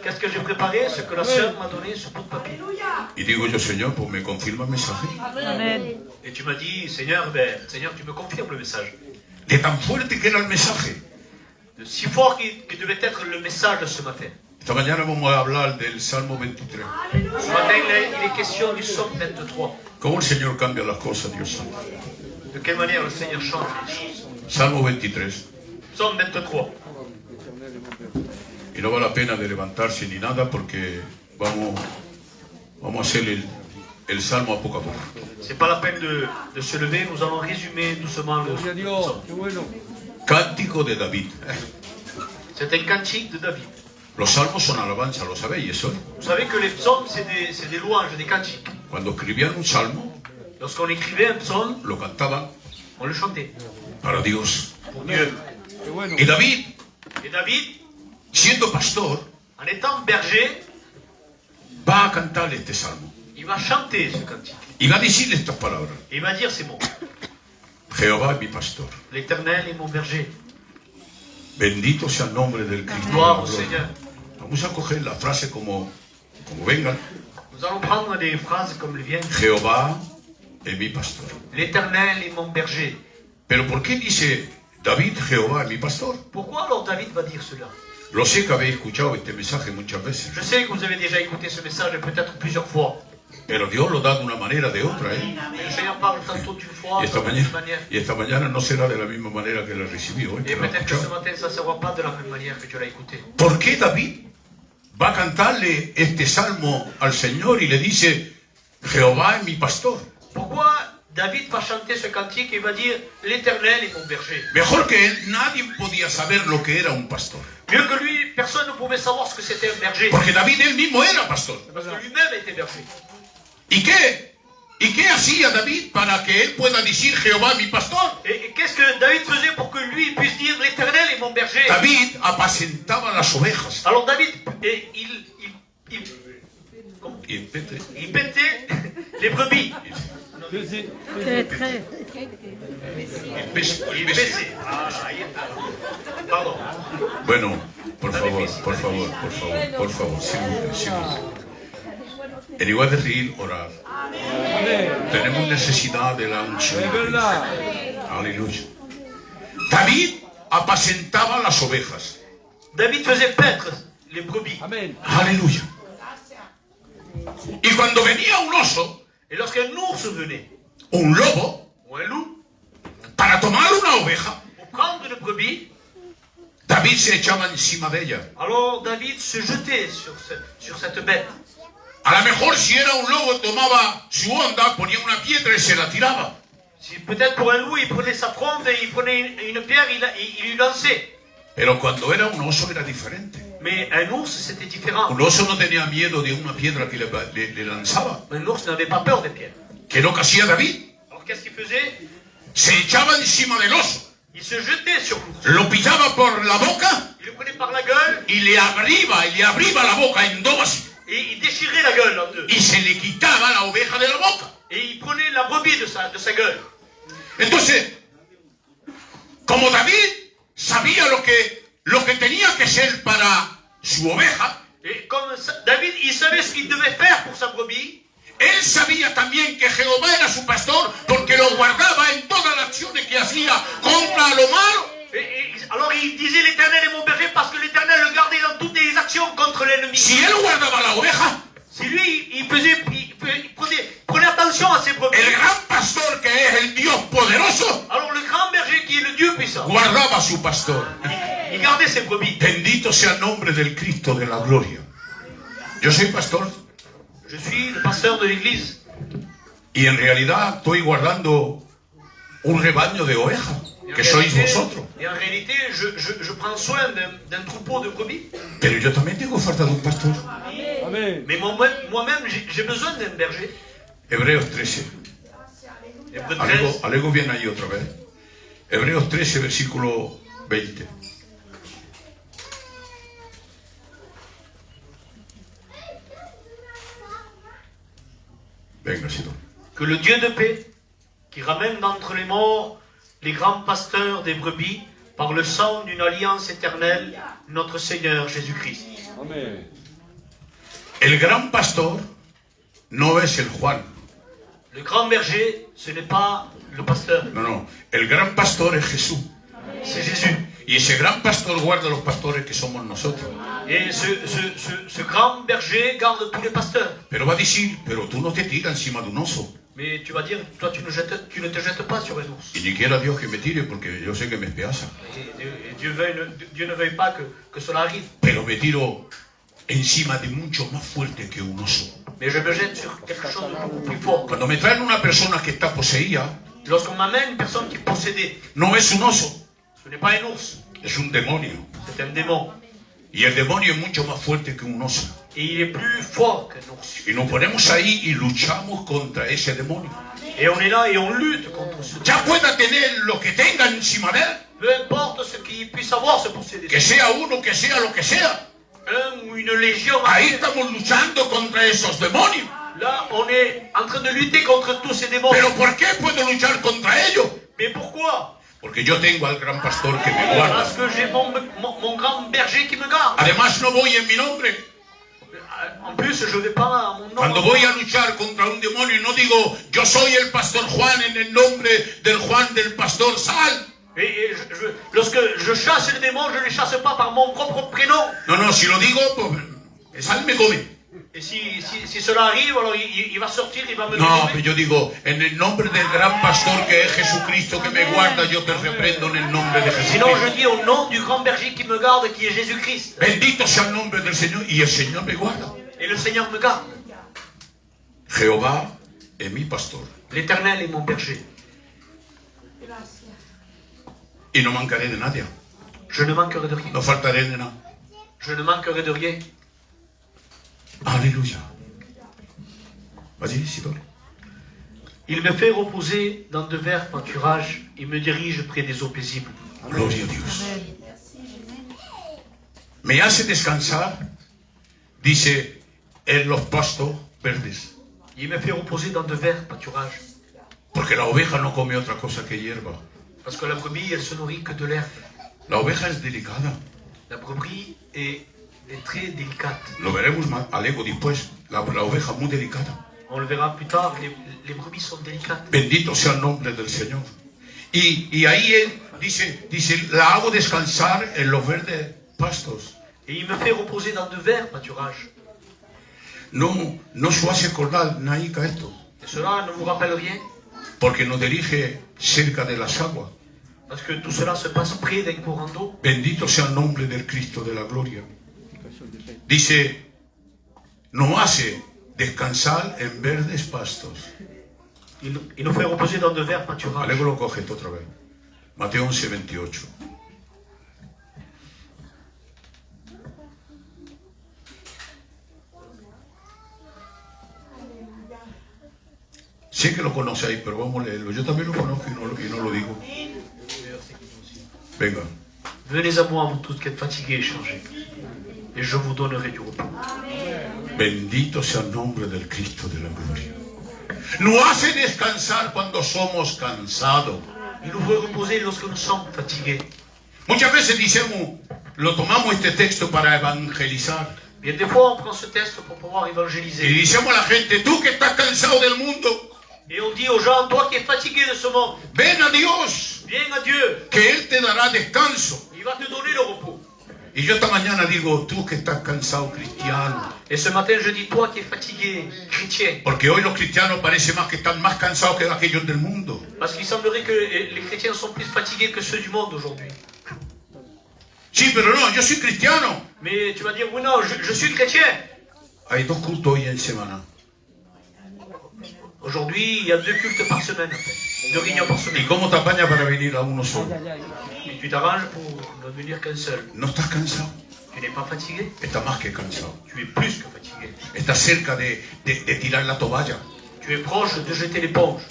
qu'est-ce que j'ai préparé? Ce que la sœur m'a donné, ce bout de papier.
Y digo yo, Señor, pues me confirma el mensaje.
Et tu m'as dit, Seigneur, Seigneur, tu me confirmes le message.
De tan fuerte que era el mensaje.
De si fort que devait être le message de ce matin.
Esta mañana vamos a hablar del Salmo 23.
Ce matin, il est question du psaume 23.
Cómo el Señor cambia las cosas, Dios santo.
De quelle manière le Seigneur change les choses.
Salmo 23.
Psaume 23.
Y no vale la pena de levantarse ni nada porque vamos a hacer el Salmo a poco a poco.
C'est pas la peine de se lever, nous allons résumer doucement le
Gloria a Dios.
psaume.
Qué bueno.
Cántico de David.
C'est un cantique de David.
Los salmos son alabanza, lo sabéis eso.
Vous savez que les psaumes, c'est des louanges, des cantiques.
Cuando escribían un salmo,
Lorsqu'on écrivait un psaume,
lo cantaban
on le chantait
para Dios.
pour Dieu.
Qué bueno.
Y David,
Et David,
siendo pastor,
en étant berger,
va a cantar este salmo.
il va chanter ce cantique.
Y va a decirle estas palabras.
Et il va dire ces mots.
Jehová es mi pastor.
L'Éternel est mon berger.
Bendito sea el nombre del Cristo.
Gloire au Seigneur.
Vamos a coger la frase como vengan.
Nous allons prendre des phrases comme elles viennent.
Jehová es mi pastor.
L'Éternel est mon berger.
Pero ¿por qué dice David, Jehová es mi pastor?
Pourquoi alors David va dire cela?
Lo sé que habéis escuchado este mensaje muchas veces.
Je sais que vous avez déjà écouté ce message peut-être plusieurs fois.
Pero Dios lo da de una manera de otra, ¿eh?
Mais le Seigneur parle tantôt d'une fois,
Y esta
tantôt d'une
mañana,
manière.
y esta mañana no será de la misma manera que la recibió, ¿eh?
Et
Que lo ha
peut-être que ce
escuchado.
matin, ça ne sera pas de la même manière que tu l'as écouté.
¿Por qué David va a cantarle este salmo al Señor y le dice, Jehová es mi pastor?
Pourquoi David va chanter ce cantique et va dire l'Éternel est mon berger?
Mejor que él, nadie podía saber lo que era un pastor.
Mieux que lui, personne ne pouvait savoir ce que c'était un berger.
Porque David él mismo era pastor.
Parce que lui-même était berger.
¿Y qué hacía David para que él pueda decir Jehová es mi pastor?
Et qu'est-ce que David faisait pour que lui puisse dire l'Éternel est mon berger?
David apacentaba las ovejas.
Alors David,
Y Pepe,
il pétait les brebis. Il baissait. Pardon.
bueno, por favor, s'il vous plaît, s'il vous plaît. En lugar de reír, orar. Tenemos necesidad de la unción. Aleluya. David apacentaba las ovejas.
David faisait paître les brebis.
Aleluya. Y cuando venía un oso,
Et lorsqu'un ours venait,
un lobo,
ou un loup,
para tomar una oveja,
pour prendre une brebis,
David se echaba encima de ella.
alors David se jetait sur cette bête.
A lo mejor si era un lobo tomaba su onda, ponía una piedra y se la tiraba.
Si peut-être pour un loup, il prenait sa fronde, il prenait une pierre, il lui lançait.
Pero cuando era un oso era diferente.
Mais un ours, c'était différent.
Un oso no tenía miedo de una piedra que le lanzaba.
Un ours n'avait pas peur des pierres.
¿Qué es lo que hacía David?
Alors qu'est-ce qu'il faisait?
Se echaba encima del oso,
Il se jetait sur l'ours.
lo pillaba por la boca
Il le prenait par la gueule
y le abría la boca en dos así.
et il déchirait la gueule en deux.
Y se le quitaba la oveja de la boca.
Et il prenait la brebis de sa gueule.
Entonces, como David sabía lo que tenía que ser para su oveja,
Et comme David, il savait ce qu'il devait faire pour sa brebis.
él sabía también que Jehová era su pastor porque lo guardaba en todas las acciones que hacía contra lo malo.
Alors il disait l'Éternel est mon berger parce que l'Éternel le gardait dans toutes les actions contre l'ennemi.
Si él guardaba la oveja,
Si lui, il prenait attention à ses brebis.
el gran pastor que es el Dios poderoso
Alors le grand berger qui est le Dieu puissant,
guardaba a su pastor.
il gardait ses brebis.
Bendito sea el nombre del Cristo de la gloria. Yo soy pastor
Je suis le pasteur de l'église.
y en realidad estoy guardando un rebaño de ovejas, que sois vosotros.
Et en réalité, je prends soin d'un troupeau de brebis.
Pero yo también tengo falta de un pastor.
Mais moi-même, j'ai besoin d'un berger.
Hebreos 13.
Hébreux 13.
Alego bien ahí otra vez. Hebreos 13, versículo 20. Venga, Sidón.
Que le Dieu de paix, qui ramène d'entre les morts les grands pasteurs des brebis, par le sang d'une alliance éternelle, notre Seigneur Jésus-Christ.
Amen.
El gran pastor no es el Juan.
Le grand berger, ce n'est pas le pasteur,
No, no. El gran pastor es Jesús.
c'est Jésus.
Y ese gran pastor guarda a los pastores que somos nosotros.
Et ce grand berger garde tous les pasteurs.
Pero va a decir, pero tú no te tiras encima de un oso.
Mais tu vas dire, toi tu ne te jettes pas sur un ours.
Y ni quiera Dios que me tire porque yo sé que me espiaza.
Et Dieu ne veuille pas que cela arrive.
Pero me tiro encima de mucho más fuerte que un oso.
Mais je me jette sur quelque chose de beaucoup plus fort.
Cuando me traen una persona que está poseída,
Lorsqu'on m'amène une personne qui est possédée,
no es un oso,
ce n'est pas un ours,
es un demonio.
c'est un démon.
Y el demonio es mucho más fuerte que un oso.
Et il est plus fort qu'un ours.
Y nos ponemos ahí y luchamos contra ese demonio.
Et on est là et on lutte contre ce
Ya pueda tener lo que tenga encima de él,
peu importe ce qu'il puisse avoir, ce possédé.
que sea uno, que sea lo que sea.
Un ou une légion.
Ahí estamos luchando contra esos demonios.
Là, on est en train de lutter contre tous ces démons.
¿Pero por qué puedo luchar contra ellos?
Mais pourquoi?
Porque yo tengo al gran pastor que me guarda.
Parce que j'ai mon grand berger qui me garde.
Además no voy en mi nombre.
En plus, je ne vais pas à mon nom.
Cuando voy a luchar contra un demonio no digo yo soy el pastor Juan en el nombre del Juan del pastor Sal.
Et lorsque je chasse les démons, je ne les chasse pas par mon propre prénom.
No, no, si lo digo, pues Sal me come.
Et si cela arrive, alors il va sortir, il va me
No,
dominer.
pero yo digo, en el nombre del gran pastor que es Jesucristo que me guarda, yo te reprendo en el nombre de
Sinon, je
Jesucristo.
dis au nom du grand berger qui me garde, qui est Jésus-Christ.
Bendito sea el nombre del Señor y el Señor me guarda.
Et le Seigneur me garde.
Jehová es mi pastor
L'Éternel est mon berger.
y no mancaré de nadie,
Je ne manquerai de rien.
no faltaré de nada.
Je ne manquerai de rien.
Aleluya. Vas-y, Sidor.
Il me fait reposer dans de verts pâturages. Il me dirige près des eaux paisibles.
Gloria a Dios. Me hace descansar, dice, en los pastos verdes.
Il me fait reposer dans de verts pâturages.
Porque la oveja no come otra cosa que hierba.
Parce que la brebis, elle se nourrit que de l'herbe.
La oveja es delicada.
La brebis est très délicate.
Lo veremos más luego después. La oveja es muy delicada.
On le verra plus tard, les brebis sont délicates.
Bendito sea el nombre del Señor. Y ahí él dice, la hago descansar en los verdes pastos.
Et il me fait reposer dans de verts pâturages.
No se hace acordar naica esto.
Et cela ne vous rappelle rien?
Porque nos dirige cerca de las aguas.
Parce que tout cela se passe près d'un courant d'eau.
Bendito sea el nombre del Cristo de la gloria. Dice, nos hace descansar en verdes pastos.
Il nous fait reposer dans de verts pâturages.
Luego lo coges otra vez. Mateo 11, 28. Sé que lo conocéis, pero vamos a leerlo. Yo también lo conozco y no lo digo. Venga.
Venez à moi, vous tous qui êtes fatigués et chargés, et je vous donnerai du repos.
Bendito sea el nombre del Cristo de la gloria. Nos hace descansar cuando somos cansados.
Il nous fait reposer lorsque nous sommes fatigués.
Muchas veces lo tomamos este texto para evangelizar.
Bien, des fois, on prend ce texte pour pouvoir évangéliser.
Y decimos a la gente, tú que estás cansado del mundo,
Et on dit aux gens, toi qui es fatigué de ce monde,
ven a Dios,
viens à Dieu,
que Él te dará descanso.
il va te donner le repos.
Y yo esta mañana digo, tú que estás cansado, cristiano.
Et ce matin, je dis, toi qui es fatigué, chrétien.
Porque hoy los cristianos parece más que están más cansados que aquellos del mundo.
Parce qu'il semblerait que les chrétiens sont plus fatigués que ceux du monde aujourd'hui.
Sí, pero no, yo soy cristiano.
Mais tu vas dire, oui, non, je suis chrétien.
Hay 2 cultos hoy en semana.
Aujourd'hui, il y a 2 cultes par semaine, en fait. 2 réunions par
¿Y
semaine.
cómo te apañas para venir a uno solo?
Et tu t'arranges pour ne venir qu'un seul.
¿No estás cansado?
Tu n'es pas fatigué?
Estás más que cansado.
Tu es plus que fatigué.
Estás cerca de tirar la toalla.
Tu es proche de jeter l'éponge.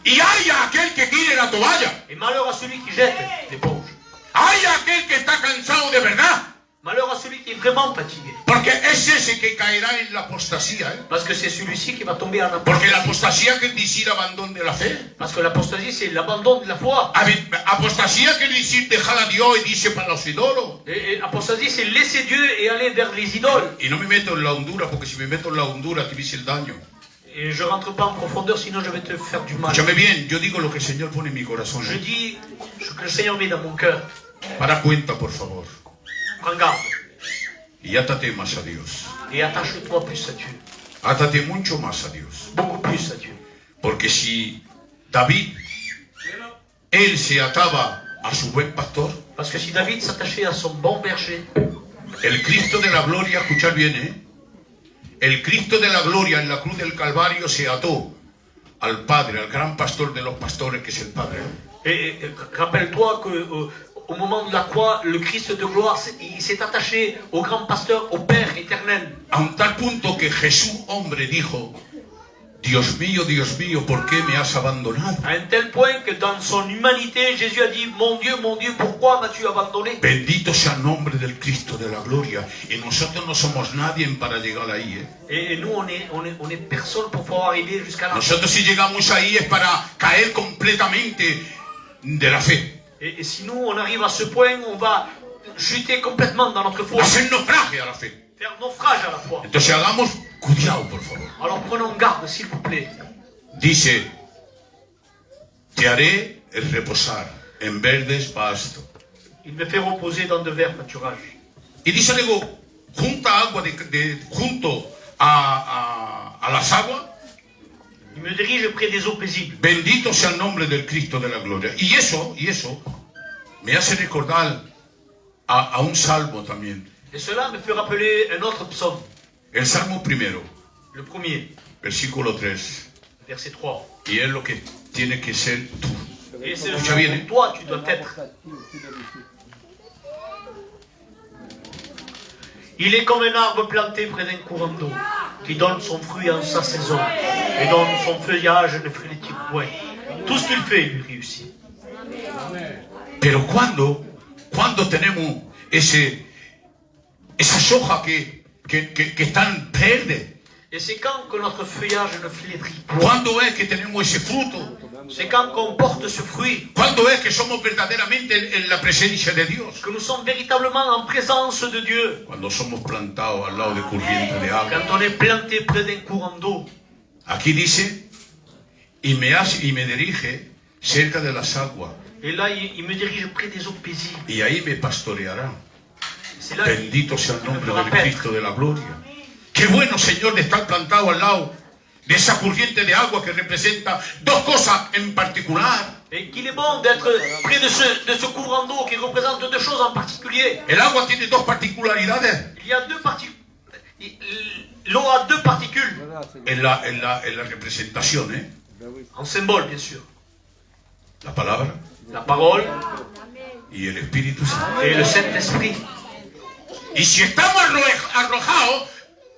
Y hay aquel que tire la toalla.
Et malheur à celui qui jette l'éponge.
Hay aquel que está cansado de verdad.
Malheur à celui qui est vraiment fatigué.
Porque es ese que caerá en la apostasía.
Parce que c'est celui-ci qui va tomber en
Porque la
apostasie.
apostasía quiere decir abandono de la fe.
Parce que l'apostasie, c'est l'abandon de la foi.
Apostasía quiere decir dejar a Dios y dice para los ídolos.
Et l'apostasie, c'est laisser Dieu et aller vers les idoles.
Y no me meto en la hondura, porque si me meto en la hondura te hice el daño.
Et je rentre pas en profondeur, sinon je vais te faire du mal.
Escúchame bien, yo digo lo que el Señor pone en mi corazón.
Je dis ce que le Seigneur met dans mon cœur.
Para cuenta, por favor.
Prends garde.
Y átate más a Dios.
Et attache-toi plus à Dieu.
Átate mucho más a Dios.
Beaucoup plus à Dieu.
Porque si David, él se ataba a su buen pastor,
Parce que si David s'attachait à son bon berger,
el Cristo de la gloria, escuchad bien, el Cristo de la gloria en la cruz del Calvario se ató al Padre, al gran pastor de los pastores, que es el Padre.
et rappelle-toi qu'au moment de la croix, le Christ de gloire, il s'est attaché au grand pasteur, au Père éternel.
A un tal punto que Jesús, hombre, dijo, Dios mío, ¿por qué me has abandonado?
À un tel point que dans son humanité, Jésus a dit, mon Dieu, pourquoi m'as-tu abandonné?
Bendito sea el nombre del Cristo de la gloria. Y nosotros no somos nadie para llegar ahí.
Et nous, on est personne pour pouvoir arriver jusqu'à là.
Nosotros si llegamos ahí es para caer completamente de la fe.
Et si nous, on arrive à ce point, on va chuter complètement dans notre foi.
Hacer naufraje a la fe.
Faire naufrage à la foi.
Entonces hagamos cuidado, por favor.
Alors prenons garde, s'il vous plaît.
Dice, te haré reposar en verdes pastos.
Il me fait reposer dans de verts pâturages.
Y dice luego, junta agua junto a las aguas.
Il me dirige près des eaux paisibles.
Bendito sea el nombre del Cristo de la gloria. Y eso me hace recordar a un salmo también.
Et cela me fait rappeler un autre psaume.
El salmo primero,
Le premier,
versículo 3.
verset 3.
Y es lo que tiene que ser tú.
Et c'est
Escucha bien,
ce que toi, tu dois être. Il est comme un arbre planté près d'un courant d'eau, qui donne son fruit en sa saison, et dont son feuillage ne frétille point. Tout ce qu'il fait lui réussit.
Pero cuando tenemos esas hojas que están verdes,
Et c'est quand que notre feuillage ne flétrit pas.
¿Cuándo es que tenemos ese fruto?
C'est quand qu'on porte ce fruit.
¿Cuándo es que somos verdaderamente en la presencia de Dios?
Que nous sommes véritablement en présence de Dieu.
Cuando somos plantados al lado de corriente de agua.
Quand on est planté près d'un courant d'eau.
Aquí dice, y me dirige cerca de las aguas.
Et là, il me dirige près des eaux paisibles.
Y ahí me pastoreará.
C'est là
Bendito sea el nombre del Cristo de la gloria. Qué bueno, Señor, de estar plantado al lado de esa corriente de agua que representa dos cosas en particular.
Et qu'il est bon d'être près de ce courant d'eau qui représente deux choses en particulier.
El agua tiene dos particularidades.
Il y a deux particules. L'eau a deux particules.
En la representación,
En symbole, bien sûr.
La palabra
La parole
y el Espíritu Santo.
et le Saint-Esprit.
Y si estamos arrojados,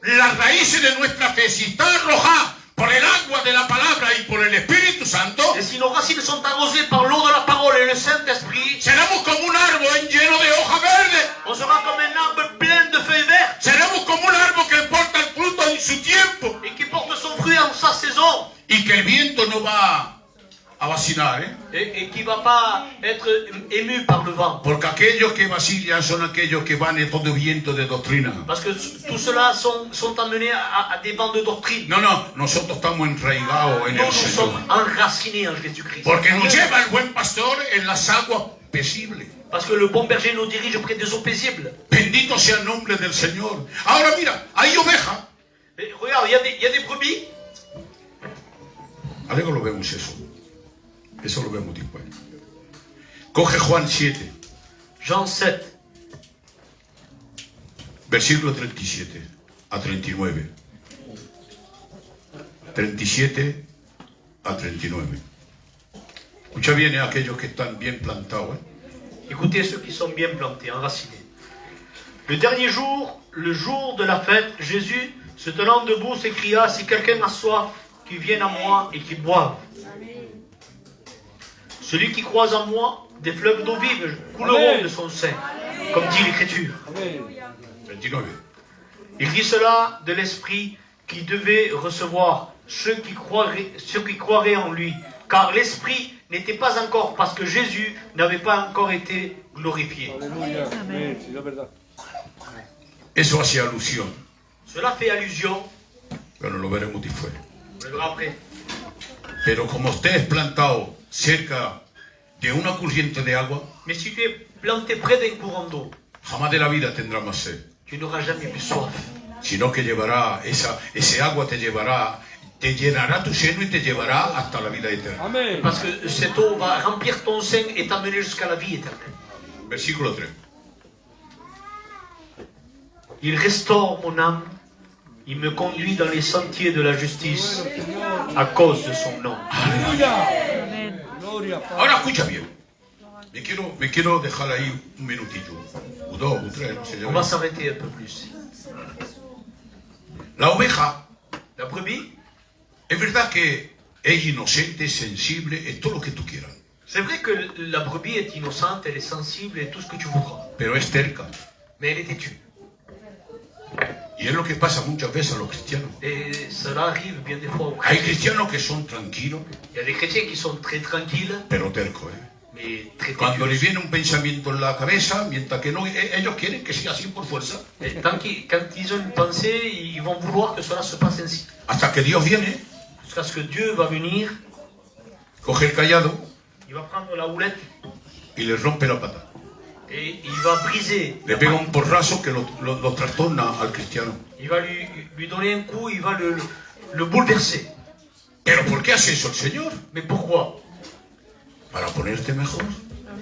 las raíces de nuestra fe, si está arrojada por el agua de la palabra y por el Espíritu Santo,
Et si nos racines sont arrosées par l'eau de la parole et le Saint-Esprit,
seremos como un árbol lleno de hojas verdes.
on sera comme un arbre plein de feuilles vertes
Seremos como un árbol que porta el fruto en su tiempo
et qui porte son fruit en sa saison
y que el viento no va a vacilar,
et qui ne va pas être ému par le vent.
Porque aquellos que vacilan son aquellos que van en todo viento de doctrina.
Parce que tout cela sont amenés à des vents de doctrine.
No, nosotros estamos enraigados en
Nous,
el
nous sommes
Señor.
enracinés en Jésus-Christ.
Porque nos lleva el buen pastor en las aguas paisibles.
Parce que le bon berger nous dirige près des eaux paisibles.
Bendito sea el nombre del Señor. Ahora mira, hay ovejas.
Et regarde, il y a des brebis.
Luego lo vemos eso. Eso lo vemos después. Coge Juan 7,
Jean 7,
versículo 37 a 39. 37 a 39. Escucha bien a aquellos que están bien plantados.
Écoutez ceux qui sont bien plantés, enracinés. Le dernier jour, le jour de la fête, Jésus, se tenant debout, s'écria, si quelqu'un a soif, qu'il vienne à moi et qu'il boive. Celui qui croit en moi, des fleuves d'eau vive couleront de son sein, comme dit l'Écriture.
29.
Il dit cela de l'Esprit qui devait recevoir ceux qui croiraient en lui. Car l'Esprit n'était pas encore, parce que Jésus n'avait pas encore été glorifié.
Eso hace alusión.
Cela fait allusion,
Pero lo veremos después.
on le verra après.
Pero como usted es plantado cerca de una corriente de agua,
Mais si tu es planté près d'un courant d'eau,
jamás de la vida tendrá más sed.
tu n'auras jamais plus soif.
Sino que llevará, ese agua te llenará tu seno y te llevará hasta la vida eterna.
Parce que cette eau va remplir ton sein et t'amener jusqu'à la vie éternelle.
Versículo 3.
Il restaure mon âme, il me conduit dans les sentiers de la justice à cause de son nom.
Ahora escucha bien. Me quiero dejar ahí un minutillo. O dos, o tres, no sé.
On va s'arrêter un peu plus.
La oveja,
La brebis,
es verdad que es inocente, sensible, es todo lo que tú quieras.
c'est vrai que la brebis est innocente, elle est sensible et tout ce que tu voudras.
Pero es terca.
Mais elle est têtue.
Y es lo que pasa muchas veces a los cristianos.
Et cela arrive bien des fois aux
Hay
chrétiens.
cristianos que son tranquilos,
Il y a des chrétiens qui sont très tranquilles,
pero tercos,
mais très
Cuando les
têtus.
viene un pensamiento en la cabeza, mientras que no, ellos quieren que sea así por fuerza.
Et quand ils ont une pensée, ils vont vouloir que cela se passe ainsi.
Hasta que Dios viene,
Jusqu'à ce que Dieu va venir,
coge el callado
il va prendre la houlette
y le rompe la pata.
et il va briser.
Le pega un porrazo que lo trastorna al cristiano.
Il va lui donner un coup, il va le bouleverser.
¿Pero por qué hace eso el Señor?
Mais pourquoi?
Para ponerte mejor.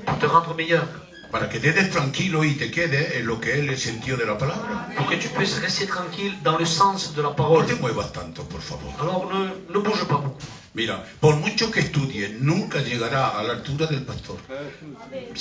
Pour te rendre meilleur.
Para que te des tranquilo y te quedes en lo que es el sentido de la palabra.
Pour que tu puisses rester tranquille dans le sens de la
No
parole.
te muevas tanto, por favor.
Alors ne bouge pas beaucoup.
Mira, por mucho que estudies, nunca llegará a la altura del pastor.
Même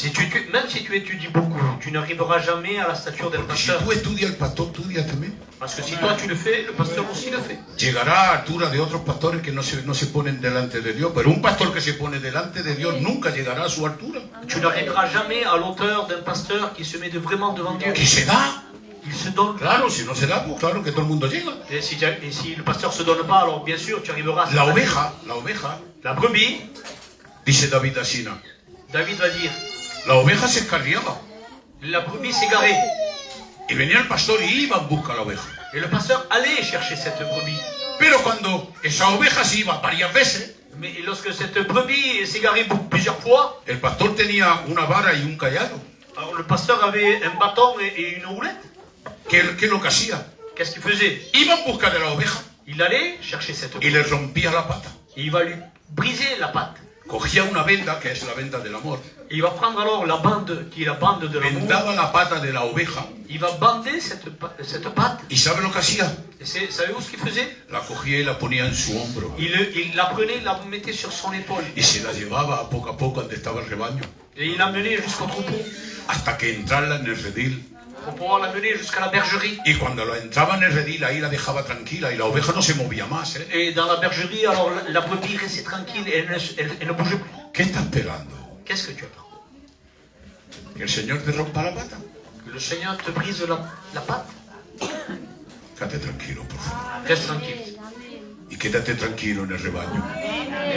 si tu étudies beaucoup, tu n'arriveras jamais à la stature d'un
Porque si
pasteur.
tú estudias, el pastor estudia también.
Parce que si toi tu le fais, le pasteur aussi le fait.
Llegará a la altura de otros pastores que no se ponen delante de Dios, pero un pastor que se pone delante de Dios nunca llegará a su altura.
Tu n'arriveras jamais à l'auteur d'un pasteur qui se met vraiment devant Dieu.
Que se da,
il se donne.
Claro, si no se da, pues claro que todo el mundo llega.
Et si le pasteur se donne pas, alors bien sûr, tu arriveras à
La
ça.
oveja,
La brebis,
dice David Asina,
David va dire,
la oveja se escarriaba.
la brebis s'égarait.
Y venía el pastor y iba en busca de la oveja.
Et le pasteur allait chercher cette brebis.
Pero cuando esa oveja se iba varias veces,
Mais lorsque cette brebis s'égarait plusieurs fois,
el pastor tenía una vara y un callado.
alors le pasteur avait un bâton et une roulette.
¿Qué es lo que hacía?
Qu'est-ce qu'il faisait?
Iba en busca de la oveja
Il allait chercher cette
y
brebis.
le rompía la pata.
Et il va lui briser la patte.
Cogía una venda, que es la venda del amor,
Et il va prendre alors la bande, qui est la bande de l'amour.
vendaba la pata de la oveja.
Il va bander cette patte.
¿Y sabe lo que hacía?
Et savez-vous ce qu'il faisait?
La cogía y la ponía en su hombro.
Il la prenait, il la mettait sur son épaule.
Y se la llevaba a poco donde estaba el rebaño.
Et il l'amenait jusqu'au troupeau.
Hasta que entrara en el redil.
Pour pouvoir l'amener jusqu'à la bergerie.
Y cuando la entraba en el redil, ahí la dejaba tranquila y la oveja no se movía más.
Et dans la bergerie, alors la brebis restait tranquille et elle ne bougeait plus.
¿Qué está esperando?
Qu'est-ce que tu attends?
¿Que el Señor te rompa la pata?
Que le Seigneur te brise la patte?
Quédate tranquilo, por favor.
Reste tranquille.
Y quédate tranquilo en el rebaño.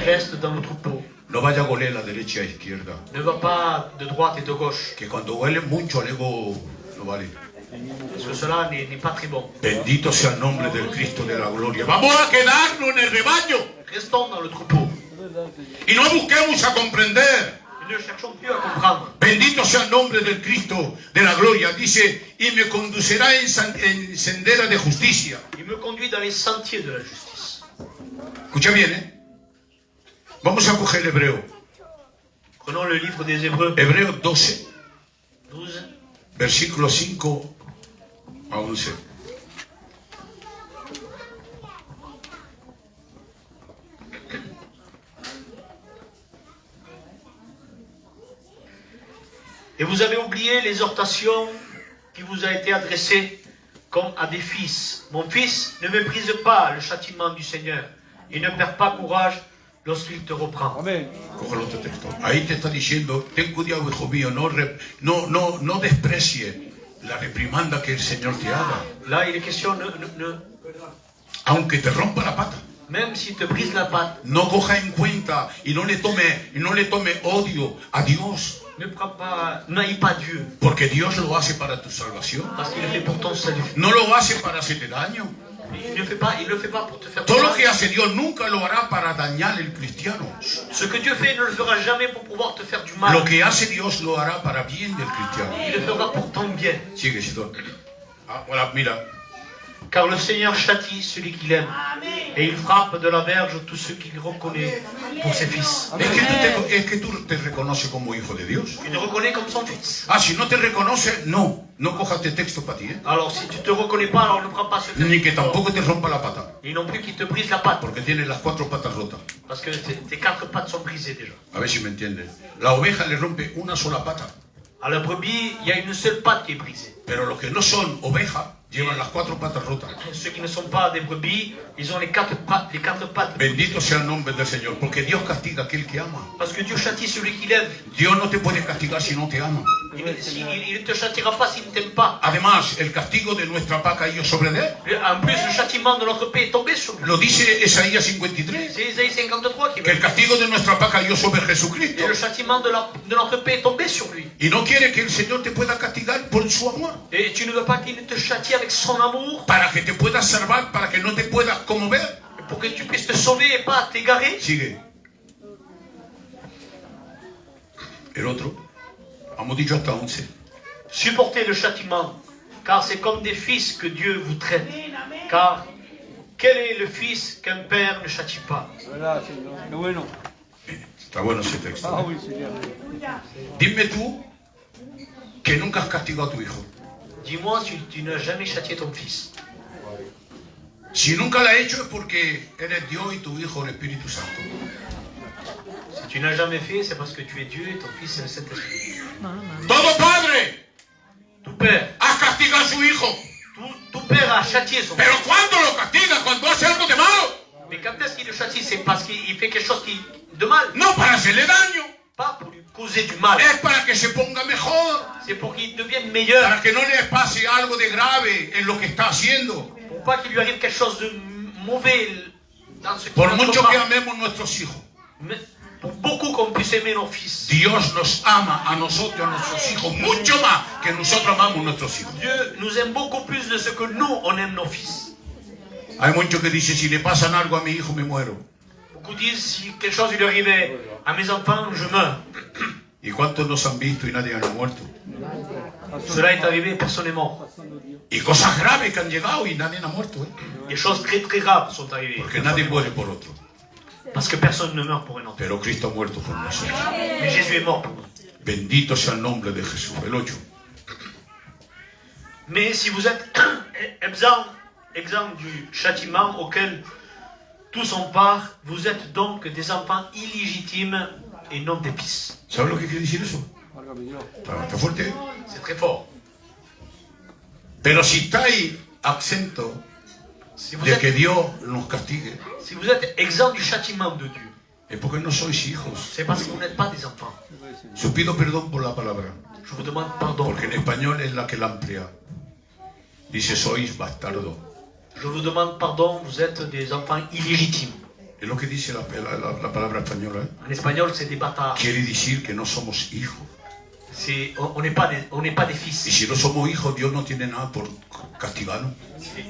Reste dans le troupeau.
No vaya a goler a la derecha e izquierda.
Ne va pas de droite et de gauche.
Que cuando huele mucho al ego, no vale.
Parce que cela n'est pas très bon.
Bendito sea el nombre del Cristo de la gloria. Vamos a quedarnos en el rebaño.
Restons dans le troupeau.
Y no busquemos a comprender.
Et ne cherchons plus à comprendre.
Bendito sea el nombre del Cristo de la gloria. Dice, y me conducirá en sendera de justicia.
Il me conduit dans les sentiers de la justice.
Escucha bien, ¿eh? Vamos a coger el Hebreo.
Prenons le livre des Hébreux.
Hebreo 12,
12.
versículos 5 a 11.
Et vous avez oublié l'exhortation qui vous a été adressée comme à des fils. Mon fils, ne méprise pas le châtiment du Seigneur et ne perds pas courage lorsqu'il te reprend.
Amén.
Coge el otro texto. Ahí te está diciendo, ten cuidado, hijo mío, no desprecie la reprimanda que el Señor te haga.
Là, il est question,
Aunque te rompa la pata.
même s'il te brise la patte,
No coja en cuenta y no le tome odio a Dios.
ne prends pas, n'aille pas Dieu,
Porque Dios lo hace para tu salvación.
parce qu'il le fait pour ton salut.
No lo hace para hacerte daño.
Il ne le fait pas pour te faire
Todo lo
mal.
que hace Dios nunca lo hará para dañar al cristiano.
Ce que Dieu fait, il ne le fera jamais pour pouvoir te faire du mal.
Lo que hace Dios lo hará para bien del cristiano.
Il le fera pour ton bien.
Sigue, Sidón. Voilà, mira.
Car le Seigneur châtie celui qu'il aime. Et il frappe de la verge tous ceux qu'il reconnaît pour ses fils.
Es que tú te reconoces como hijo de Dios.
Il te reconnaît comme son fils.
Si no te reconoces, no cojas este texto para ti, ¿eh?
Alors si tu ne te reconnais pas, alors ne prends pas ce texte.
Ni que tampoco te rompa la pata,
Et non plus qu'il te brise la patte.
porque tienes las 4 patas rotas.
Parce que tes 4 pattes sont brisées déjà.
A ver si me entiendes. La oveja le rompe una sola pata,
À la brebis, il y a une seule patte qui est brisée.
pero los que no son ovejas llevan las 4 patas rotas.
Ceux qui ne sont pas des brebis, ils ont les 4 pattes.
Bendito sea el nombre del Señor, porque Dios castiga a aquel que ama.
Parce que Dieu châtie celui qu'il aime.
Dios no te puede castigar si no te ama.
Il ne te châtiera pas s'il ne t'aime pas.
Además, el castigo de nuestra paca cayó sobre él.
En plus, le châtiment de notre paix est tombé sur lui.
Lo dice Isaías 53,
C'est Isaïe 53 qui
que el
veut.
castigo de nuestra paca cayó sobre Jesucristo.
Et le châtiment de notre paix est tombé sur lui.
Y no quiere que el Señor te pueda castigar por su amor,
Et tu ne veux pas qu'il te châtie avec son amour
para que te puedas salvar, para que no te puedas conmover.
pour que tu puisses te sauver et pas t'égarer.
Sigue. El otro, hemos dicho hasta 11.
Supportez le châtiment, car c'est comme des fils que Dieu vous traite. Car quel est le fils qu'un père ne châtie pas?
Voilà, Señor. Qué bueno.
Está bueno ese texto.
Ah, oui, Señor.
Dime tú que nunca has castigado a tu hijo.
Dis-moi si tu n'as jamais châtié ton fils.
Si nunca lo has hecho es porque eres Dios y tu hijo el Espíritu Santo.
Si tu n'as jamais fait, c'est parce que tu es Dieu et ton fils est le Saint-Esprit.
Todo padre
Tout père,
ha castigado a su hijo.
tout père a châtié son fils.
Pero ¿cuándo lo castiga? Cuando hace algo de malo.
Mais quand est-ce qu'il le châtie? C'est parce qu'il fait quelque chose de mal.
No para hacerle daño.
Pas pour lui causer du mal.
Es para que se ponga mejor.
C'est pour qu'il devienne meilleur.
Para que no le pase algo de grave en lo que está haciendo.
Pour pas qu'il lui arrive quelque chose de mauvais dans ce qu'il
Por mucho que
entreprend.
amemos nuestros hijos,
Mais pour beaucoup qu'on puisse aimer nos fils.
Dios nos ama a nosotros y a nuestros hijos mucho más que nosotros amamos a nuestros hijos.
Dieu nous aime beaucoup plus de ce que nous, on aime nos fils.
Hay muchos que dicen, si le pasan algo a mi hijo me muero.
Beaucoup disent, si quelque chose lui arrivait à mes enfants, je meurs.
¿Y cuántos nos han visto y nadie ha muerto?
Cela est arrivé, personne n'est mort.
Y cosas graves que han llegado y nadie ha muerto, ¿eh?
Des choses très très graves sont arrivées.
Porque nadie muere por otro.
Parce que personne ne meurt pour un autre.
Pero Cristo ha muerto por nosotros.
Mais Jésus est mort pour nous.
Bendito sea el nombre de Jesús. El 8.
Mais si vous êtes exempt du châtiment auquel tous ont part, vous êtes donc des enfants illégitimes et non des fils.
¿Sabes lo que quiere decir eso? Está fuerte.
C'est très fort.
Pero si estáis exentos
Si vous
de que
êtes,
Dios nos castigue,
si vous êtes exempt du châtiment de Dieu,
es porque no sois hijos.
c'est parce que vous n'êtes pas des enfants.
Yo pido perdón por la palabra,
Je vous demande pardon.
porque en español es la que la emplea. Dice, sois bastardo.
Je vous demande pardon, vous êtes des enfants illégitimes.
Es lo que dice la palabra española, ¿eh?
En espagnol, c'est des bâtards.
Quiere decir que no somos hijos.
On n'est pas des
Y
fils.
si no somos hijos, Dios no tiene nada por castigarnos.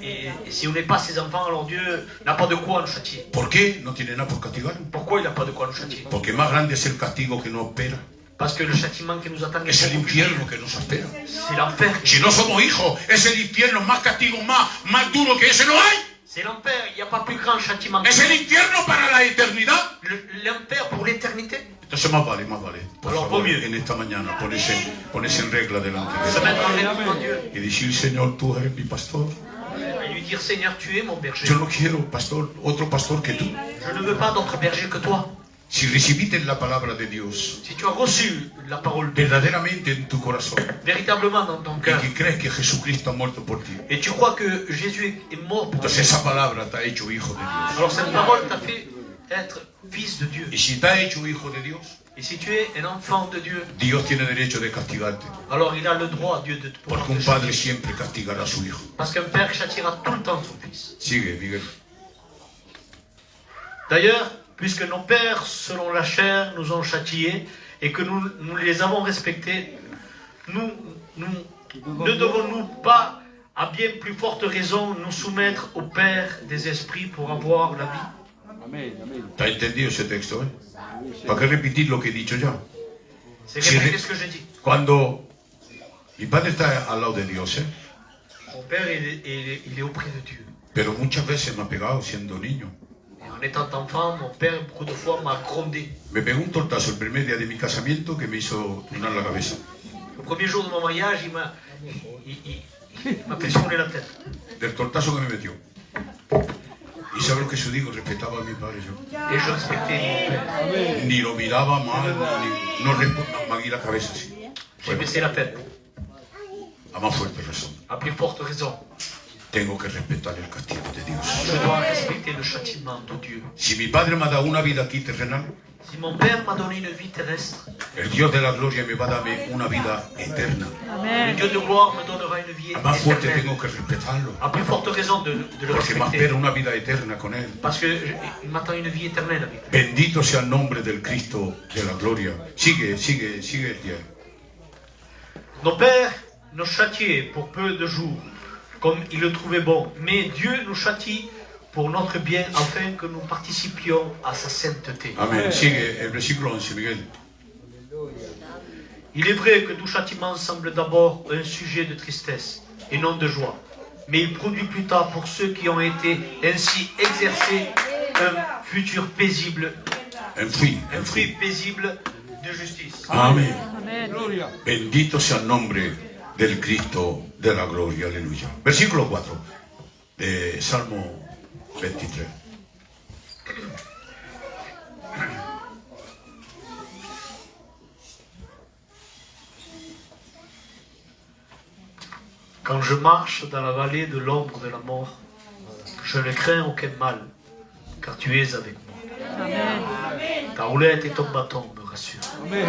Et si on n'est pas ses enfants, alors Dieu n'a pas de quoi nous châtier.
¿Por qué no tiene nada por castigarnos?
Pourquoi il n'a pas de quoi nous châtier?
Porque más grande es el castigo que nos espera.
Parce que le châtiment qui nous attend
Es el
beaucoup plus
infierno que nos espera.
c'est l'enfer.
Si no somos hijos, es el infierno más castigo, más duro que ese no hay.
C'est l'enfer, il n'y a pas plus grand châtiment.
Es el infierno para la eternidad.
L'enfer pour l'éternité.
Entonces más vale. Por
Alors,
favor,
vaut mieux.
en esta mañana pones en regla delante
Se
de
mettre en règle devant Dieu.
Dios y decir, Señor, tú eres mi pastor.
Et lui dire, Seigneur, tu es mon berger.
Yo no quiero otro pastor que tú.
Je ne veux pas d'autre berger que toi.
Si recibiste la palabra de Dios
Si tu as reçu la parole de Dieu
verdaderamente en tu corazón
véritablement dans ton
y
cœur,
que crees que Jesucristo ha muerto por ti,
et tu crois que Jésus est mort pour toi,
entonces esa palabra te ha hecho hijo de Dios.
alors cette parole t'a fait être fils de Dieu.
Y si te ha hecho hijo de Dios,
Et si tu es un enfant de Dieu,
Dios tiene derecho de castigarte.
alors il a le droit, Dieu, de te pouvoir
Porque
te
un padre
châtier.
siempre castigará a su hijo.
Parce qu'un père châtiera tout le temps son fils.
Sigue, Miguel.
D'ailleurs, puisque nos pères, selon la chair, nous ont châtiés et que nous les avons respectés, ne devons-nous pas, à bien plus forte raison, nous soumettre au Père des esprits pour avoir la vie?
¿Te ha entendido ese texto? ¿Para qué repetir lo que he dicho ya?
C'est
Si
répéter
re-
ce que j'ai dit.
Cuando mi padre está al lado de Dios,
Mon père, il est auprès de Dieu.
pero muchas veces me ha pegado siendo niño.
Et en étant enfant, mon père, beaucoup de fois, m'a grondé.
Me pegó un tortazo el primer día de mi casamiento que me hizo turnar la cabeza.
Le premier jour de mon mariage, il m'a pressionné la tête.
Del tortazo que me metió. Y sabe lo que yo digo, respetaba a mi padre yo.
Et je respectais mon père.
Ni lo miraba mal, no me la cabeza así.
J'ai baissé la tête.
A más fuerte razón.
À plus forte raison.
Tengo que respetar el castigo de Dios.
Je dois respecter le châtiment de Dieu.
Si mi padre me ha dado una vida aquí terrenal,
Si mon père m'a donné une vie terrestre,
el Dios de la gloria me va a darme una vida eterna.
le Dieu de gloire me donnera une vie
A más fuerte
éternelle.
tengo que respetarlo.
À plus forte raison de le
Porque me
respecter.
espera una vida eterna con Él.
Parce qu'il m'attend une vie éternelle avec lui.
Bendito sea el nombre del Cristo de la gloria. Sigue el día.
Nos pères nous châtiaient pour peu de jours, comme ils le trouvaient bon. Mais Dieu nous châtie pour notre bien, afin que nous participions à sa sainteté.
Amén. Sigue el versículo 11, Miguel.
Il est vrai que tout châtiment semble d'abord un sujet de tristesse et non de joie. Mais il produit plus tard pour ceux qui ont été ainsi exercés un futur paisible,
En fin.
un fruit paisible de justice.
Amén.
Gloria.
Bendito sea el nombre del Cristo de la gloria. Aleluya. Versículo 4 de Salmo 23.
Quand je marche dans la vallée de l'ombre de la mort, je ne crains aucun mal, car tu es avec moi. Ta roulette et ton bâton me rassurent.
Amén.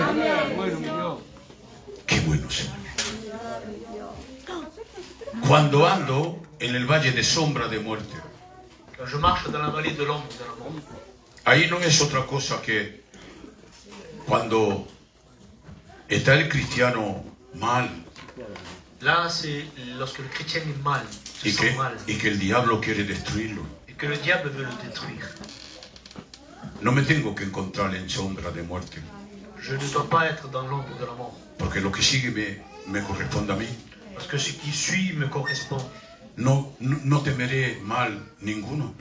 Bueno, mi Dios.
Qué bueno, Señor. Cuando ando en el valle de sombra de muerte,
Quand je marche dans la vallée de l'ombre de la mort,
ahí no es otra cosa que cuando está el cristiano mal
là c'est lorsque le chrétien est mal, se sent mal,
y que el diablo quiere destruirlo.
et que le diable veut le détruire.
No me tengo que encontrar en sombra de muerte,
Je ne dois pas être dans l'ombre de la mort,
porque lo que sigue me corresponde a mí.
parce que ce qui suit me correspond.
No temeré mal ninguno,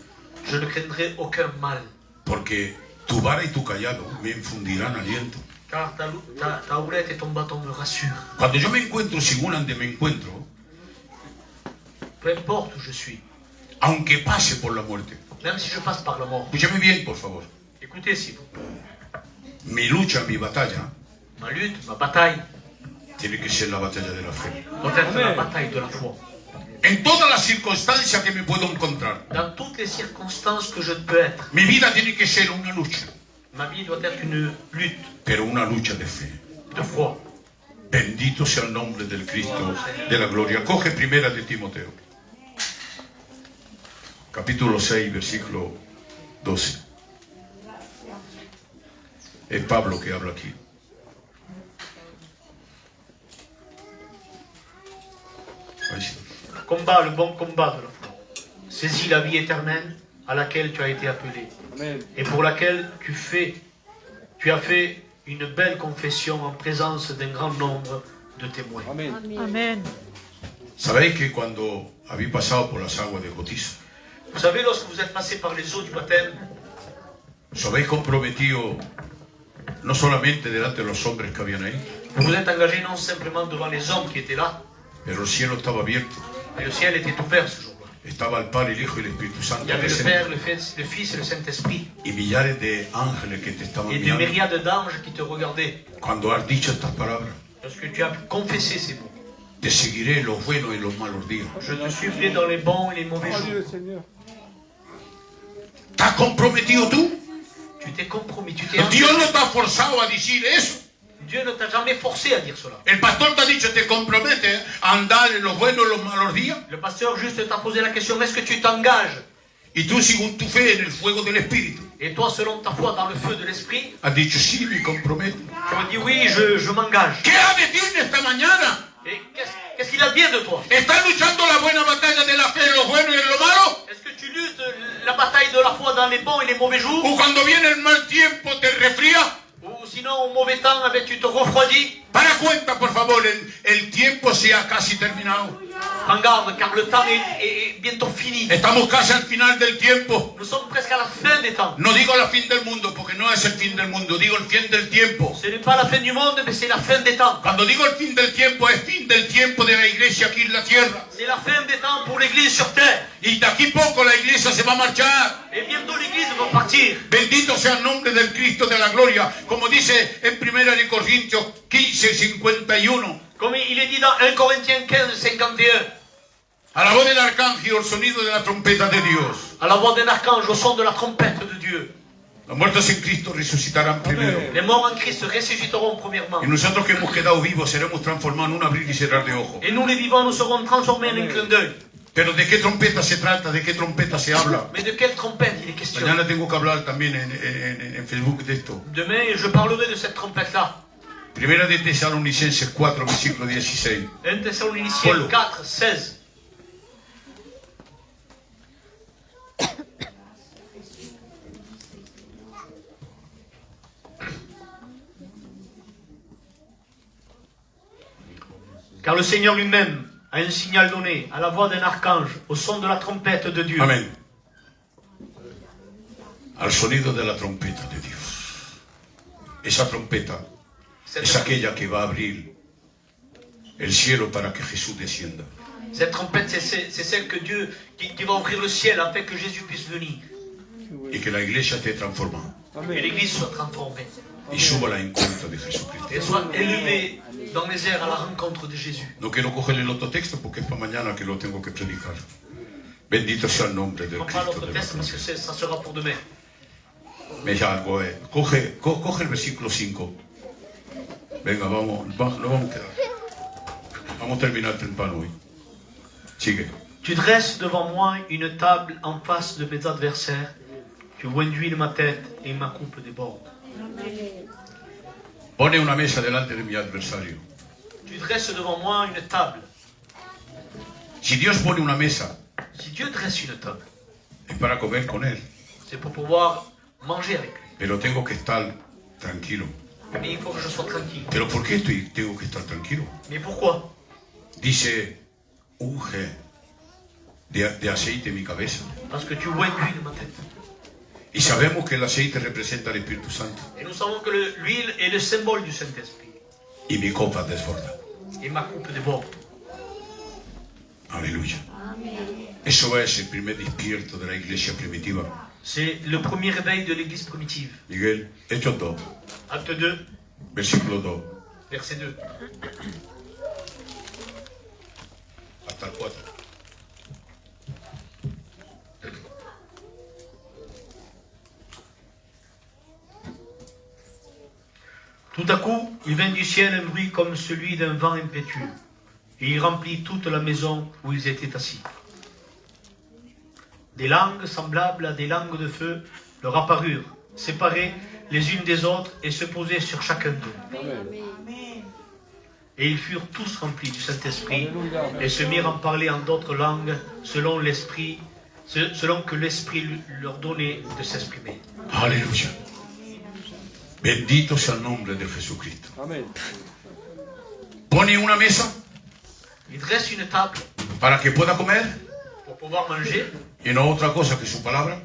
Je ne craindrai aucun mal,
porque tu vara y tu callado me infundirán aliento.
car ta houlette et ton bâton me rassurent.
Cuando yo me encuentro según donde me encuentro,
Peu importe où je suis,
aunque pase por la muerte,
même si je passe par la mort.
escúchame bien, por favor.
Écoutez, s'il vous plaît.
Mi lucha, mi batalla,
Ma lutte, ma bataille,
tiene que ser la batalla de la fe.
doit être la bataille de la foi.
En todas las circunstancias que me puedo encontrar,
Dans toutes les circonstances que je peux être,
mi vida tiene que ser una lucha,
ma vie doit être une lutte
pero una lucha de fe.
de foi.
Bendito sea el nombre del Cristo de la gloria. Coge primera de Timoteo, capítulo 6, versículo 12. Es Pablo que habla aquí. Ahí sí.
Combat le bon combat de la foi. Saisis la vie éternelle à laquelle tu as été appelé et pour laquelle tu as fait une belle confession en présence d'un grand nombre de témoins.
Amen.
Sabéis que cuando habéis pasado por las aguas de bautismo,
Vous savez, lorsque vous êtes passé par les eaux du baptême,
os habéis comprometido no solamente delante de los hombres que habían ahí,
vous vous êtes engagé non simplement devant les hommes qui étaient là,
pero el cielo estaba abierto.
mais le ciel était ouvert ce jour-là.
Estaba el Padre, el Hijo y el Espíritu Santo
Il y avait le
presentes,
Père, le Fils et le Saint-Esprit
y millares de ángeles que te estaban
et des
mirando.
myriades d'anges qui te regardaient.
Cuando has dicho estas palabras,
Lorsque tu as confessé ces mots,
te seguiré en los buenos y los malos días.
je te suivrai dans les bons et les mauvais jours.
¿Estás comprometido tú?
Tu t'es compromis, tu t'es
Dios
engagé.
no te ha forzado a decir eso.
Dieu ne t'a jamais forcé à dire cela.
El pastor te ha dicho, te comprometes a andar en los buenos y los malos días.
Le pasteur juste t'a posé la question, est-ce que tu t'engages?
Y tú, según tu fe en el fuego del Espíritu,
Et toi, selon ta foi dans le feu de l'Esprit,
has dicho, sí, me comprometo.
tu me dis oui, je m'engage.
¿Qué ha de decir esta mañana?
Et qu'est-ce qu'il a de bien de toi?
¿Estás luchando la buena batalla de la fe en lo bueno y en lo malo?
Est-ce que tu luttes la bataille de la foi dans les bons et les mauvais jours?
¿O cuando viene el mal tiempo te resfría?
Ou sinon, au mauvais temps, eh bien, tu te refroidis?
Para cuenta, por favor, el tiempo se ha casi terminado.
Prends garde, car le temps est bientôt fini.
Estamos casi al final del tiempo.
Nous sommes presque à la fin des temps.
No digo la fin del mundo, porque no es el fin del mundo, digo el fin del tiempo.
Ce n'est pas la fin du monde, mais c'est la fin des temps.
Cuando digo el fin del tiempo, es fin del tiempo de la iglesia aquí en la tierra.
C'est la fin des temps pour l'Église sur terre.
Y de aquí poco la iglesia se va a marchar.
Et bientôt l'Église va partir.
Bendito sea el nombre del Cristo de la gloria, como dice en 1 de Corintios 15, 51.
Comme il est dit dans 1 Corinthiens 15, 51.
A la voz del arcángel, el sonido de la trompeta de Dios.
À la voix d'un archange, au son de la trompette de Dieu.
Los muertos en Cristo resucitarán primero.
Les morts en Christ ressusciteront premièrement.
Y nosotros que hemos quedado vivos seremos transformados en un abrir y cerrar de ojos.
Et nous les vivants, nous serons transformés en un clin d'œil.
Pero ¿de qué trompeta se trata? ¿De qué trompeta se habla?
Mais de quelle trompette il est question?
Mañana tengo que hablar también en Facebook de esto.
Demain, je parlerai de cette trompette-là.
Primera de Tesalonicenses 4, versículo 16.
1 Thessaloniciens 4, 16. Car le Seigneur lui-même a un signal donné à la voix d'un archange, au son de la trompette de Dieu.
Amén. Al sonido de la trompeta de Dios. Esa trompeta es aquella que va a abrir el cielo para que Jesús descienda.
Cette trompette, c'est celle que Dieu, qui va ouvrir le ciel afin que Jésus puisse venir.
Y que la iglesia esté transformada.
Et l'Église soit transformée.
Y suba la encuentra de Jesucristo.
Et soit élevée dans les airs à la rencontre de Jésus.
No quiero coger el otro texto porque es para mañana que lo tengo que predicar. Bendito sea el nombre del
On prend
Cristo
l'autre
de la
texte parce que
gloria.
ça sera pour demain.
Me algo, coge el versículo 5. Venga, nos vamos a quedar. Vamos a terminar temprano hoy. Sigue.
Tu dresses devant moi une table en face de mes adversaires. Tu induis ma tête et ma coupe déborde.
Pone una mesa delante de mi adversario.
Tu dresses devant moi une table.
Si Dios pone una mesa,
Si Dieu dresse une table,
es para comer con Él.
c'est pour pouvoir manger avec lui.
Pero tengo que estar tranquilo.
Mais il faut que je sois tranquille.
¿Pero por qué tengo que estar tranquilo?
Mais pourquoi?
Dice, unge de aceite mi cabeza.
Parce que tu induis ma tête.
Y sabemos que el aceite representa al Espíritu Santo.
Et nous savons que l'huile est le symbole du Saint-Esprit.
Y mi copa desborda.
Et ma coupe déborde.
Aleluya. Eso es el primer despierto de la iglesia primitiva.
C'est le premier réveil de l'église primitive.
Miguel, Hechos 2,
Acte 2,
versículo 2,
verset 2.
hasta el 4.
Tout à coup, il vint du ciel un bruit comme celui d'un vent impétueux, et il remplit toute la maison où ils étaient assis. Des langues semblables à des langues de feu leur apparurent, séparées les unes des autres et se posaient sur chacun d'eux. Et ils furent tous remplis du Saint-Esprit et se mirent à parler en d'autres langues selon que l'Esprit leur donnait de s'exprimer.
Aleluya. Bendito sea el nombre de Jesucristo.
Amen.
Pone una mesa
Il dresse une table
para que pueda comer
pour pouvoir manger,
y no otra cosa que su palabra,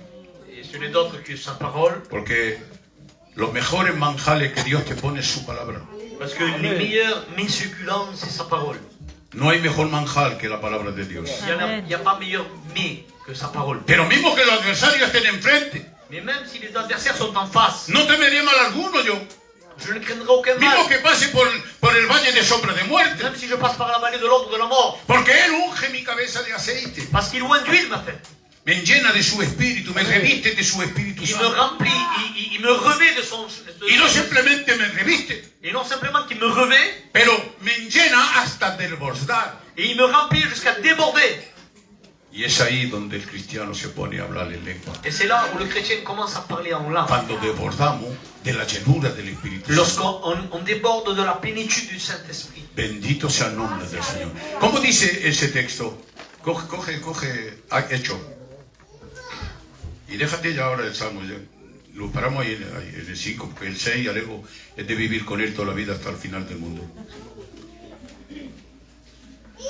et ce n'est d'autre que sa parole,
porque los mejores manjares que Dios te pone es su palabra.
parce que les meilleurs mets succulents, c'est sa parole.
No hay mejor manjar que la palabra de Dios.
Il n'y a pas meilleur mets que sa parole.
Pero mismo que los adversarios estén enfrente,
Mais même si les adversaires sont en face,
no temería mal alguno yo.
je ne craindrai aucun
Mismo
mal,
que pase por el valle de sombra de muerte,
même si je passe par la vallée de l'ombre de la mort,
porque Él unge mi cabeza de aceite,
parce qu'il induit ma tête.
me llena de su espíritu, me reviste de su Espíritu
Il me
Santo.
remplit, il me revêt de son...
Y no simplemente me reviste,
et non simplement qu'il me revêt,
pero me llena hasta desbordar.
et il me remplit jusqu'à déborder.
Y es ahí donde el cristiano se pone a hablar en lengua.
Et c'est là où le chrétien commence à parler en langue.
Cuando desbordamos de la llenura del Espíritu Santo.
Lorsqu'on déborde de la plénitude du Saint-Esprit.
Bendito sea el nombre del Señor. ¿Cómo dice ese texto? Coge Hecho. Y déjate ya ahora el Salmo. Lo paramos ahí en el 5, porque el 6, alego, es de vivir con Él toda la vida hasta el final del mundo.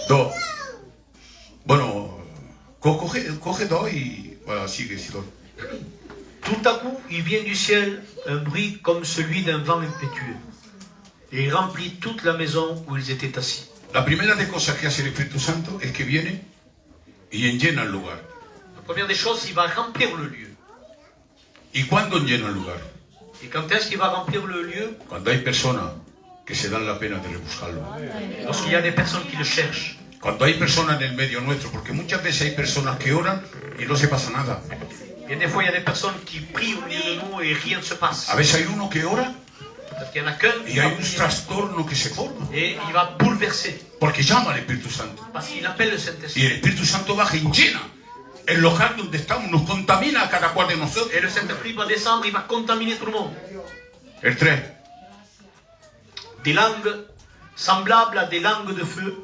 2. Bueno, coge 2 y voilà, sigue, Sidon.
Tout à coup, il vient du ciel un bruit comme celui d'un vent impétueux. Et il remplit toute la maison où ils étaient assis.
La primera de cosas que hace el Espíritu Santo es que viene y enllena el lugar.
La première des choses, il va remplir le lieu.
¿Y cuándo enllena el lugar?
Et quand est-ce qu'il va remplir le lieu?
Cuando hay personas que se dan la pena de rebuscarlo.
Lorsqu'il y a des personnes qui le cherchent.
Cuando hay personas en el medio nuestro, porque muchas veces hay personas que oran y no se pasa nada.
Bien des fois, il y a des personnes qui prient au milieu de nous et rien ne se passe.
A veces hay uno que ora
Parce qu'il y en a qu'un
y
qui
hay
va
un
prier.
trastorno que se forma.
Et il va bouleverser.
Porque llama al Espíritu Santo.
Parce qu'il appelle le
Y
Saint-Esprit.
el Espíritu Santo baja y llena el local donde estamos, nos contamina a cada cual de nosotros.
Et le Saint-Esprit va descendre, il va contaminer tout le monde.
El 3.
Des langues semblables à des langues de feu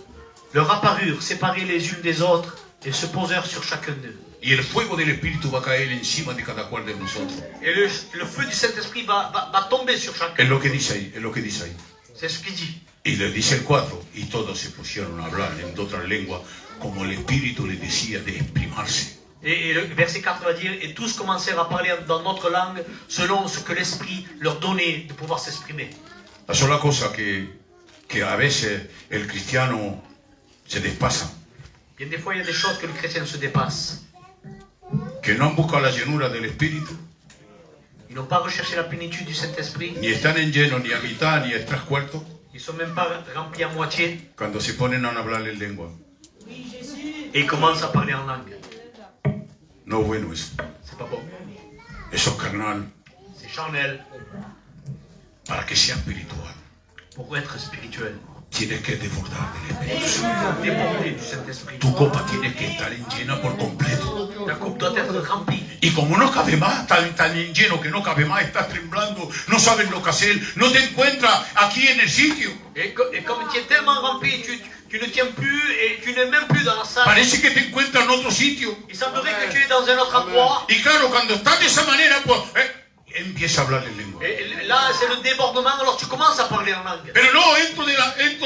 leur apparurent, séparées les unes des autres, et se posèrent sur chacun d'eux.
Y el fuego del Espíritu va a caer encima de cada cual de nosotros.
Et le feu du Saint-Esprit va tomber sur chacun.
Es lo que dice ahí, es lo que dice ahí.
C'est ce qu'il dit.
Y le dice el 4, y todos se pusieron a hablar en otras lenguas, como el Espíritu les decía de exprimarse.
Et le verset 4 va dire, et tous commencèrent à parler dans notre langue, selon ce que l'Esprit leur donnait de pouvoir s'exprimer.
La sola cosa que a veces el cristiano se despasa,
Bien des fois, il y a des choses que le chrétien se dépasse.
que no han buscado la llenura del Espíritu,
Ils n'ont pas recherché la plénitude du Saint-Esprit.
ni están en lleno, ni a mitad, ni a 3/4,
Ils ne sont même pas remplis à moitié.
cuando se ponen a hablar en lengua.
Et ils commencent à parler en langue.
No es bueno eso.
C'est pas bon.
Eso es carnal,
C'est charnel
para que sea espiritual.
pour être spirituel.
tienes que desbordar del Espíritu Santo.
Débordé du Saint-Esprit.
Tu copa tiene que estar llena por completo.
Ta coupe doit être remplie.
Y como no cabe más, tan lleno que no cabe más, estás temblando, no sabes lo que hacer, no te encuentras aquí en el sitio.
Et comme tu es tellement rempli, tu ne tiens plus et tu n'es même plus dans la salle.
Parece que te encuentras en otro sitio.
Il semblerait que tu es dans un autre endroit.
Y claro, cuando estás de esa manera, pues empieza a hablar en lengua.
Et là, c'est le débordement, alors tu commences à parler en langue.
Pero no, entro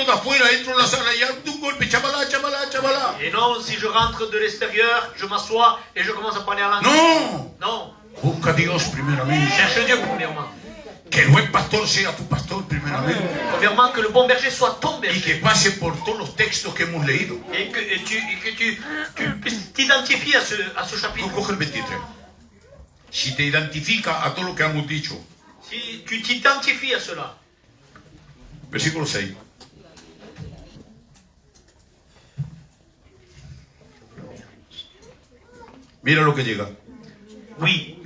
de afuera, entro en la sala y de un golpe, chavalá, chavalá, chavalá.
Et non, si je rentre de l'extérieur, je m'assois et je commence à parler en langue.
No,
Non,
busca a Dios primeramente.
cherche Dieu premièrement.
Que el buen pastor sea tu pastor primeramente.
Premièrement, que le bon berger soit ton
Y que
berger.
pase por todos los textos que hemos leído.
Et que tu puisses t'identifier à ce chapitre.
Coge el 23. Si te identifica a todo lo que hemos dicho.
Si tu t'identifies à cela.
Versículo 6. Mira lo que llega.
Oui,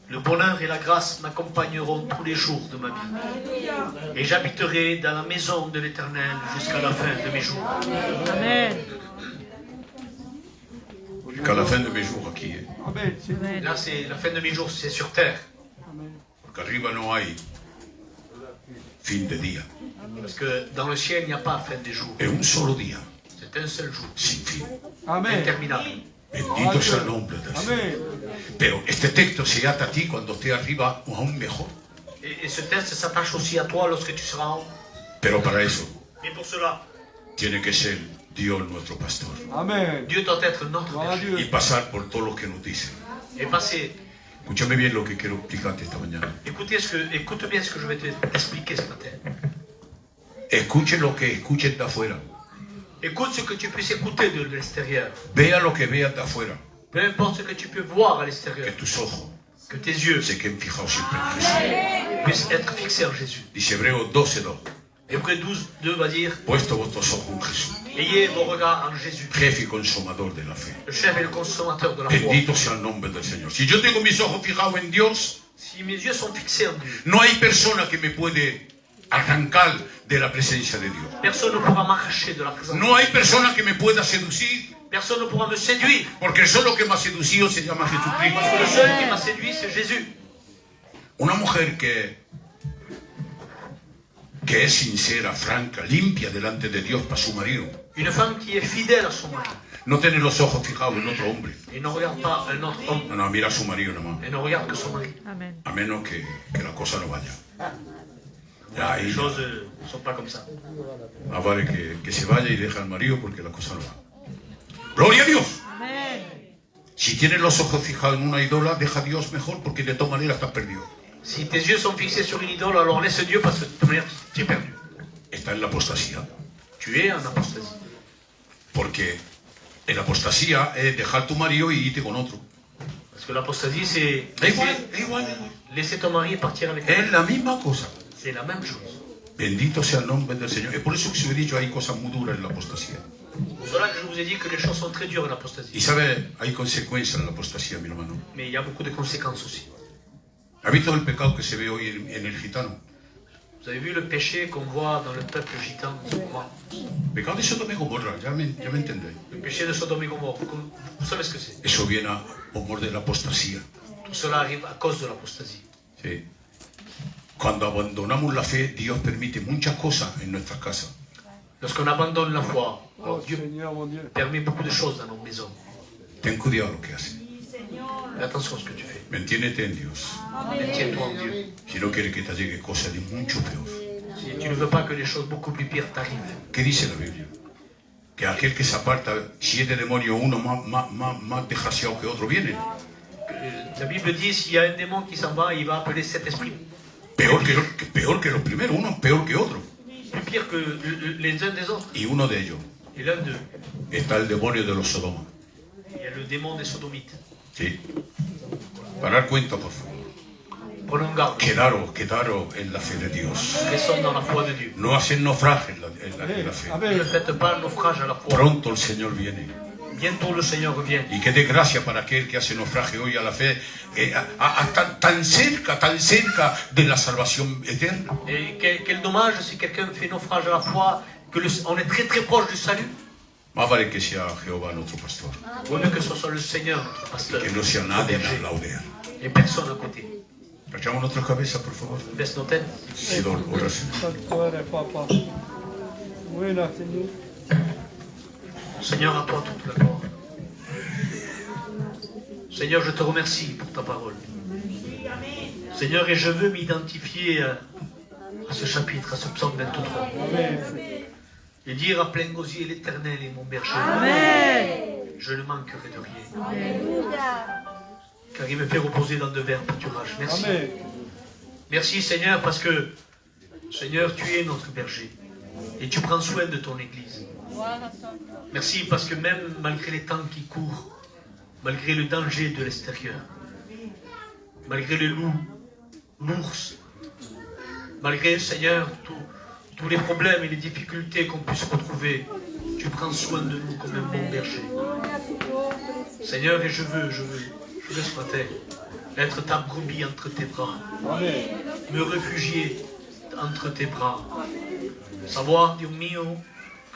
le bonheur et la grâce m'accompagneront tous les jours de ma vie. Et j'habiterai dans la maison de l'Éternel jusqu'à la fin de mes jours.
Amen.
Jusqu'à la fin de mes jours aquí.
Là, c'est la fin de mes jours, c'est sur terre.
Porque arriba no hay fin de día.
Parce que dans le ciel, il n'y a pas fin des jours.
Es un solo día,
C'est un seul jour,
sin fin.
interminable.
Bendito sea el nombre del Señor. Pero este texto se ata a ti cuando esté arriba aún mejor.
Et ce texte s'attache aussi à toi lorsque tu seras en haut.
Pero para eso
Et pour cela,
tiene que ser Dios nuestro pastor.
Dieu doit être notre berger.
Y pasar por todo lo que nos dice.
Et passer.
Escúchame bien lo que quiero explicarte esta mañana.
Écoute bien ce que je vais t'expliquer ce matin.
Escuche lo que escuches de afuera.
Écoute ce que tu puisses écouter de l'extérieur.
Vea lo que veas de afuera.
Peu importe ce que tu peux voir à
Que
l'extérieur.
tus ojos
Que tes yeux
se queden fijados siempre en Jesús.
puissent être fixés en Jésus.
Dice Hebreos 12:2.
Hébreux 12, 2 va dire,
Puesto vuestros ojos en Jesús,
ayez vos regards en Jésus,
jefe y consumador de la fe.
le chef et le consommateur de la foi.
Bendito sea el nombre del Señor. Si yo tengo mis ojos fijados en Dios,
Si mes yeux sont fixés en Dieu,
no hay persona que me puede arrancar de la presencia de Dios.
personne ne pourra m'arracher de la présence.
No hay persona que me pueda seducir,
Personne ne pourra me séduire.
porque el solo que me ha seducido se llama
Parce que le
Jesucristo.
seul qui m'a séduit, c'est Jésus.
Una mujer que es sincera, franca, limpia delante de Dios para su marido,
Une femme qui est fidèle à son mari
no tiene los ojos fijados en otro hombre.
et ne regarde pas un autre homme,
No, mira a su marido nomás.
et ne regarde que son mari.
Amen.
A menos que la cosa no vaya. Ya
Les
ahí
choses ne sont pas comme ça.
más vale que se vaya y deja al marido porque la cosa no va. ¡Gloria a Dios!
Amen.
Si tienes los ojos fijados en una idola, deja a Dios mejor porque de todas maneras estás perdido.
Si tes yeux sont fixés sur une idole, alors laisse Dieu parce que de toute manière, tu es perdu.
Está en la apostasía.
Tu es en apostasie.
Porque en la apostasía es dejar tu marido y irte con otro.
Parce que l'apostasie, c'est
Es igual, es igual, es igual.
laisser ton mari partir avec
Es
elle.
la misma cosa.
C'est la même chose.
Bendito sea el nombre del Señor. Es por eso que se me he dicho, hay cosas muy duras en la apostasía.
C'est pour cela que je vous ai dit que les choses sont très dures en apostasie.
Y sabe, hay consecuencias en la apostasía, mi hermano.
Mais il y a beaucoup de conséquences aussi.
¿Ha visto el pecado que se ve hoy en el gitano?
Vous avez vu le péché qu'on voit dans le peuple gitan en ce moment?
Pecado de Sodoma y Gomorra, ya me entendéis.
Le péché de Sodome et Gomorre. Vous savez ce que c'est?
Eso viene por mor de la apostasía.
Tout cela arrive à cause de l'apostasie.
Sí. Cuando abandonamos la fe, Dios permite muchas cosas en nuestras casas.
Lorsqu'on abandonne la foi, alors Dieu permet beaucoup de choses dans nos maisons.
Ten cuidado lo que haces.
Fais attention à ce que tu fais.
Mantiénete en Dios.
Tiens-toi en Dieu.
Si no quieres que te llegue cosas de mucho peor.
Si tu ne veux pas que les choses beaucoup plus pires t'arrivent.
¿Qué dice la Biblia? Que aquel que se aparta, 7 demonios, uno más desgraciado que otro, viene.
La Bible dit, s'il y a un démon qui s'en va, il va appeler cet esprit.
Peor que los primeros, uno peor que otro.
Plus pire que les uns des autres.
Y uno de ellos
Et l'un d'eux,
está el demonio de los Sodomas.
il y a le démon des sodomites.
Sí. Para dar cuenta, por favor.
Prenons garde.
Quedaros en la fe de Dios.
Restons dans la foi de Dieu.
No hacer naufragio en la fe.
Ne faites pas naufrage à la foi.
Pronto el Señor viene.
Bientôt le Seigneur revient.
Y qué desgracia para aquel que hace naufragio hoy a la fe, tan cerca de la salvación eterna.
Et quel dommage si quelqu'un fait naufrage à la foi
on est très très proche du salut.
Más vale que sea Jehová nuestro pastor,
Vaut mieux que ce soit le Seigneur, notre pasteur,
que no sea
notre
nadie
berger,
en laudear.
et personne à côté.
Echamos nuestra cabeza, por favor.
Baisse nos têtes.
Sí, oración.
Pastore, papa. Buena, Señor.
Seigneur, à toi toute la gloire. Seigneur, je te remercie pour ta parole. Seigneur, et je veux m'identifier à ce chapitre, à ce psaume 23. Et dire à plein gosier, l'Éternel est mon berger. Je ne manquerai de rien. Car il me fait reposer dans de verts pâturages. Merci.
Amen.
Merci Seigneur, parce que, Seigneur, tu es notre berger. Et tu prends soin de ton Église. Merci parce que même malgré les temps qui courent, malgré le danger de l'extérieur, malgré le loup, l'ours, malgré, Seigneur, tous les problèmes et les difficultés qu'on puisse retrouver, tu prends soin de nous comme un bon berger. Seigneur, et je veux ce matin être ta brebis entre tes bras, me réfugier entre tes bras, savoir, Dieu mio,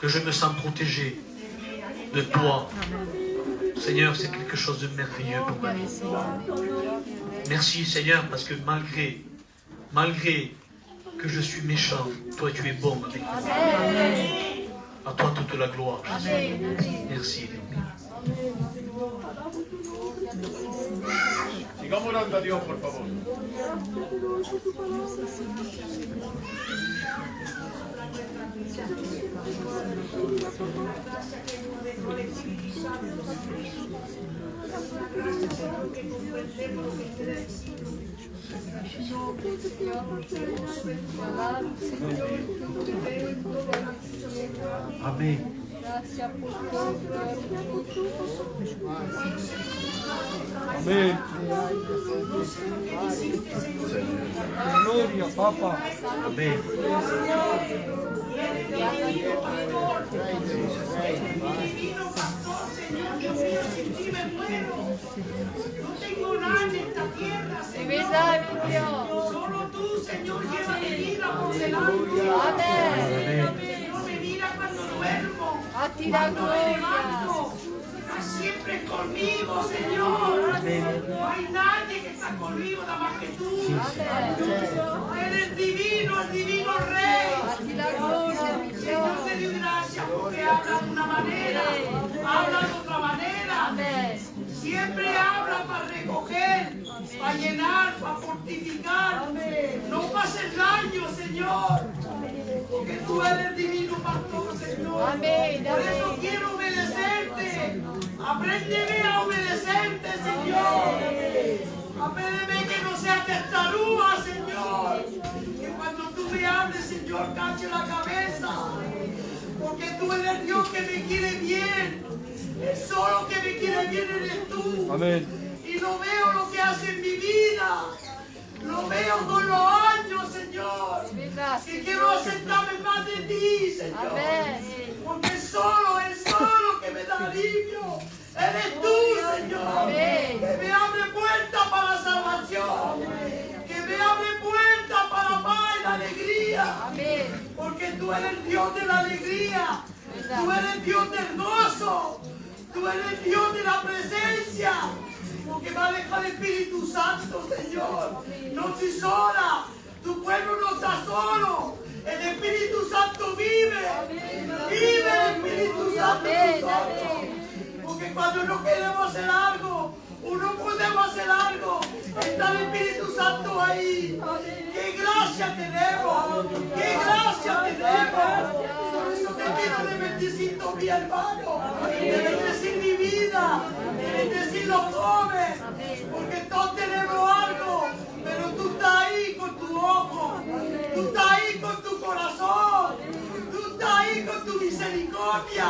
que je me sens protégé de toi. Seigneur, c'est quelque chose de merveilleux pour ma vie. Merci Seigneur, parce que malgré que je suis méchant, toi tu es bon avec moi. À toi toute la gloire, Jésus. Merci.
Sigamos orando a Dios, por favor.
Amén.
Amén. Gloria, papa.
Amén.
No tengo nadie en esta tierra, Señor. Solo tú, Señor, lleva mi vida por delante. No me mira cuando duermo, cuando me levanto. Estás siempre conmigo, Señor. No hay nadie que está conmigo, nada más que tú. Eres divino, el divino Rey. Señor, te doy gracias porque habla de una manera, habla de otra manera. Siempre habla para recoger, para llenar, para fortificar. No pases daño, Señor, porque tú eres divino pastor, Señor. Por eso quiero obedecerte. Apréndeme a obedecerte, Señor. Apréndeme que no sea testaruda, Señor. Que cuando tú me hables, Señor, cache la cabeza. Porque tú eres Dios que me quiere bien. El solo que me quiere bien eres tú.
Amén.
Y no veo lo que hace en mi vida. Lo veo con los años, Señor. Y quiero aceptarme más de ti, Señor. Porque el solo que me da alivio. Eres tú, Señor. Que me abre puertas para la salvación. Que me abre puertas para la paz y la alegría. Porque tú eres Dios de la alegría. Tú eres Dios del gozo. Tú eres Dios de la presencia. Porque me ha dejado el Espíritu Santo, Señor. No estoy sola. Tu pueblo no está solo. El Espíritu Santo vive. Vive el Espíritu Santo en nosotros. Porque cuando no queremos hacer algo, o no podemos hacer algo, está el Espíritu Santo ahí. ¡Qué gracia tenemos! ¡Qué gracia tenemos! Por eso te quiero de bendecir mi hermano, de bendecir mi vida, de bendecir los jóvenes, porque todos tenemos algo, pero tú estás ahí con tu ojo, tú estás ahí con tu corazón, tú estás ahí con tu misericordia,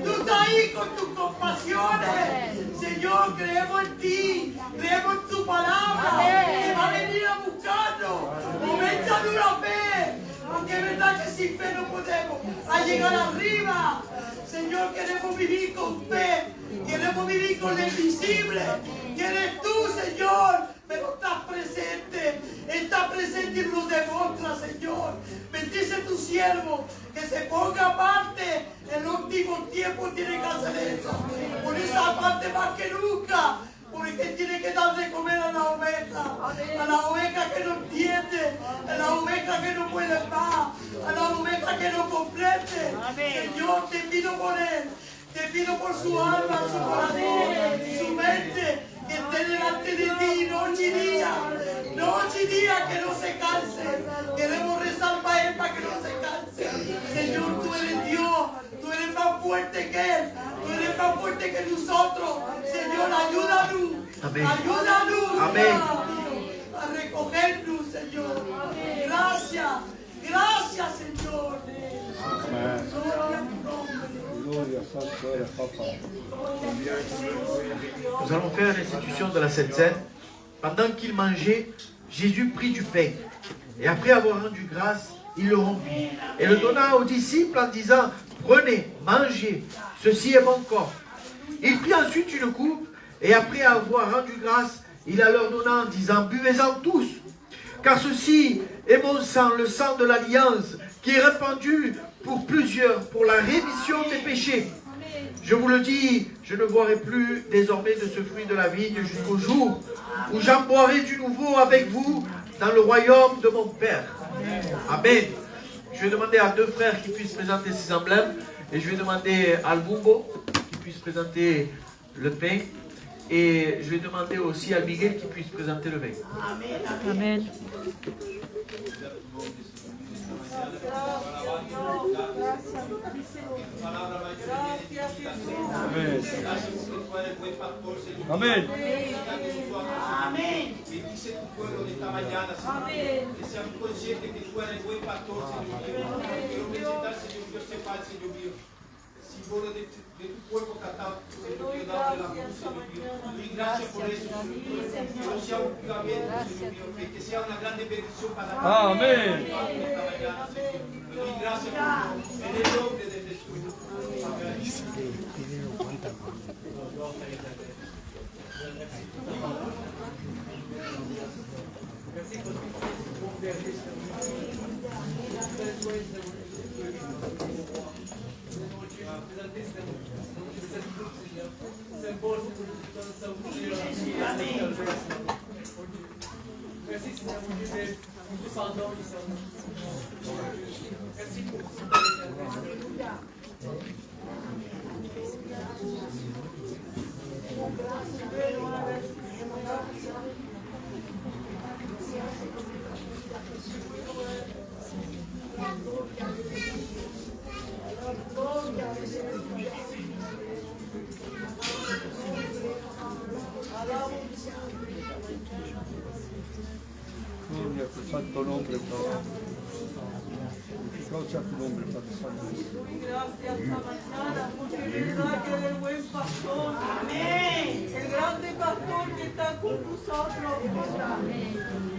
tú estás ahí con tus compasiones. Señor, creemos en ti, creemos en tu palabra, que va a venir a buscarnos. Aumenta una fe, porque es verdad que sin fe no podemos llegar arriba. Señor, queremos vivir con fe, queremos vivir con lo invisible, que eres tú, Señor, pero estás está presente y nos demuestra, Señor. Bendice a tu siervo, que se ponga aparte. En los últimos tiempos tiene que hacer eso. Por esa parte más que nunca. Porque tiene que dar de comer a la oveja que no entiende, a la oveja que no puede más, a la oveja que no comprende. Señor, te pido por él, te pido por su alma, su corazón, su mente, que esté delante de ti noche y día, que no se canse. Queremos rezar para él para que no se canse. Señor, tú eres Dios, tú eres más fuerte que él, tú eres más fuerte que nosotros. Señor, ayúdanos,
Amén.
ayúdanos
Amén.
a recogernos, Señor. Gracias, Señor. Gloria a tu nombre.
Nous allons faire l'institution de la Sainte Seine. Pendant qu'il mangeait, Jésus prit du pain. Et après avoir rendu grâce, il le rompit. Et le donna aux disciples en disant, prenez, mangez, ceci est mon corps. Il prit ensuite une coupe, et après avoir rendu grâce, il la leur donna en disant, buvez-en tous, car ceci est mon sang, le sang de l'alliance, qui est répandu pour plusieurs, pour la rémission des péchés. Je vous le dis, je ne boirai plus désormais de ce fruit de la vigne jusqu'au jour où j'en boirai du nouveau avec vous dans le royaume de mon Père. Amen. Je vais demander à deux frères qui puissent présenter ces emblèmes, et je vais demander à Albumbo qui puisse présenter le pain, et je vais demander aussi à Miguel qui puisse présenter le vin.
Amen.
Amen.
Amén. Bendice tu pueblo de esta mañana, Señor. Que sean conscientes que tú eres el buen pastor, Señor mío. Quiero presentar, Señor Dios, te paz, Señor mío. Símbolo de tu cuerpo catado, Señor mío, dado de la cruz, Señor mío. Y gracias por eso, Señor mío. Que no sea un juramento, Señor mío, que sea una grande bendición para ti.
Amén.
Esta mañana, Señor. Y gracias por en el nombre de Jesús.
Gloria a tu santo nombre, Padre. Gloria a tu nombre, Padre Santo.
Gracias esta mañana, porque es verdad que eres el buen pastor. Amén. El grande pastor que está con nosotros.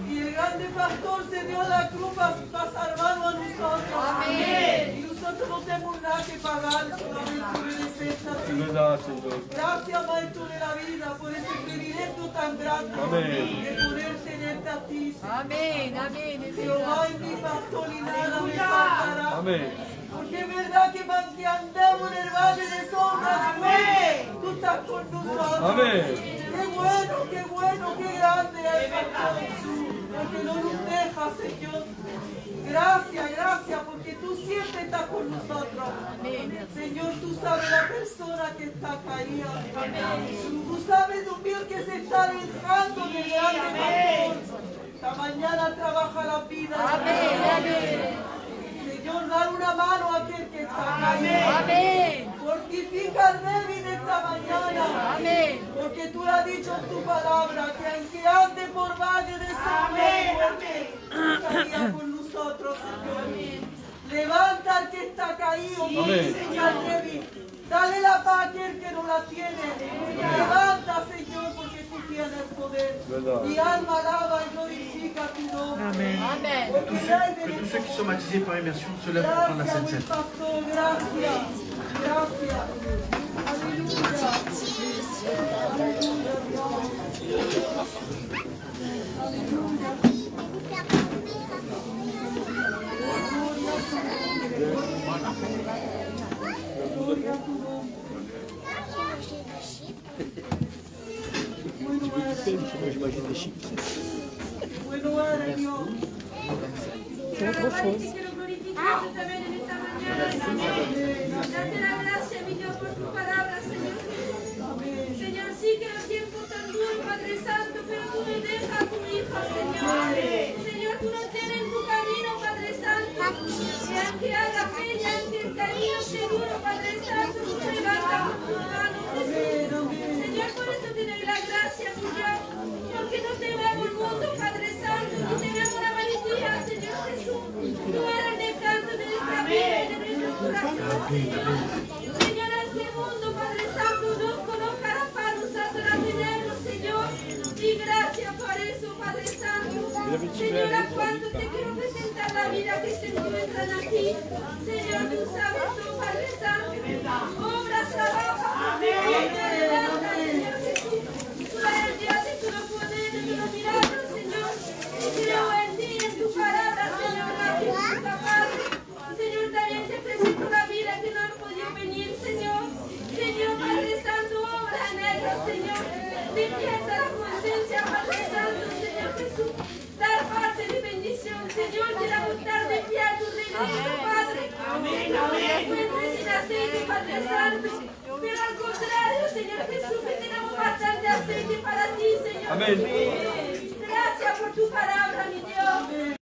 Y el grande pastor se dio a la cruz para salvarnos a nosotros. Amén. Y nosotros no tenemos nada que pagar, solamente obedecer a ti.
Verdad, Señor.
Gracias, Maestro de la vida, por ese privilegio tan grande.
Amén.
De poder tenerte a ti.
Amén, amén.
Jehová es mi pastor y nada me faltará.
Amén.
Porque es verdad que andamos en el valle de sombras, tú estás con nosotros.
Amén.
Qué bueno, qué grande es Jesús. Porque no nos dejas, Señor. Gracias, porque tú siempre estás con nosotros. Señor, tú sabes la persona que está caída. Tú sabes, Dios mío, que se está alejando del grande pastor. Esta mañana trabaja la vida.
Amén.
Señor, dar una mano a aquel que está caído.
Amén.
Fortifica al débil esta mañana.
Amén.
Porque tú has dicho en tu palabra que aunque ande por valle de muerte, tú estarías con nosotros, Señor. Levanta al que está caído,
Amén.
Señor, al débil. Dale la paz a aquel que no la tiene. Levanta, Señor, porque tú tienes poder.
Verdad.
Mi alma alaba y glorifica tu nombre.
Amén. Amén.
Porque
Que tous ceux qui sont baptisés par immersion se lèvent pour prendre la Sainte Seine.
Pastor, gracias. Aleluya. Aleluya.
J'imagine des chips.
Bueno eres Dios.
Quiero glorificar también en esta mañana, Señor. Date la gracia, mi Dios, por tu palabra, Señor. Señor, sí que los tiempos tan duros, Padre Santo, pero tú no dejas a tu Hijo, Señor. Señor, tú nos tienes en tu camino, Padre Santo. Y aunque haga fe, y aunque el camino sea duro, Padre Santo, tú te levantas con tus manos, Jesús. Señor, por eso te doy la gracia, mi Dios. Porque no tememos el mundo, Padre Santo, ni tememos la vanidad, Señor Jesús. Tú eres el descanso de nuestra vida y de nuestro corazón, Señor. Señor, a este mundo, Padre Santo, no conozca para nosotros la dinero, Señor. Y gracias por eso, Padre Santo. Señor, a cuánto te quiero presentar la vida que se encuentran aquí. Señor, tú sabes todo, Padre Santo. Obra, trabajo, levanta, Señor Jesús. Tú eres el Dios de tu poder, de tu milagro, Señor. Y creo en ti, en tu palabra, Señor, la Padre. Señor, también te presento la vida que no han podido venir, Señor. Señor, Padre Santo, obra en ellos, Señor. Limpieza la conciencia, Padre Santo, Señor Jesús. Dar parte de bendición, Señor, de la voluntad de pie a tu regreso, Padre. Amén, amén. No encuentres sin aceite, Padre Santo. Pero al contrario, Señor Jesús, que tenemos bastante aceite para ti, Señor.
Amén.
Gracias por tu palabra.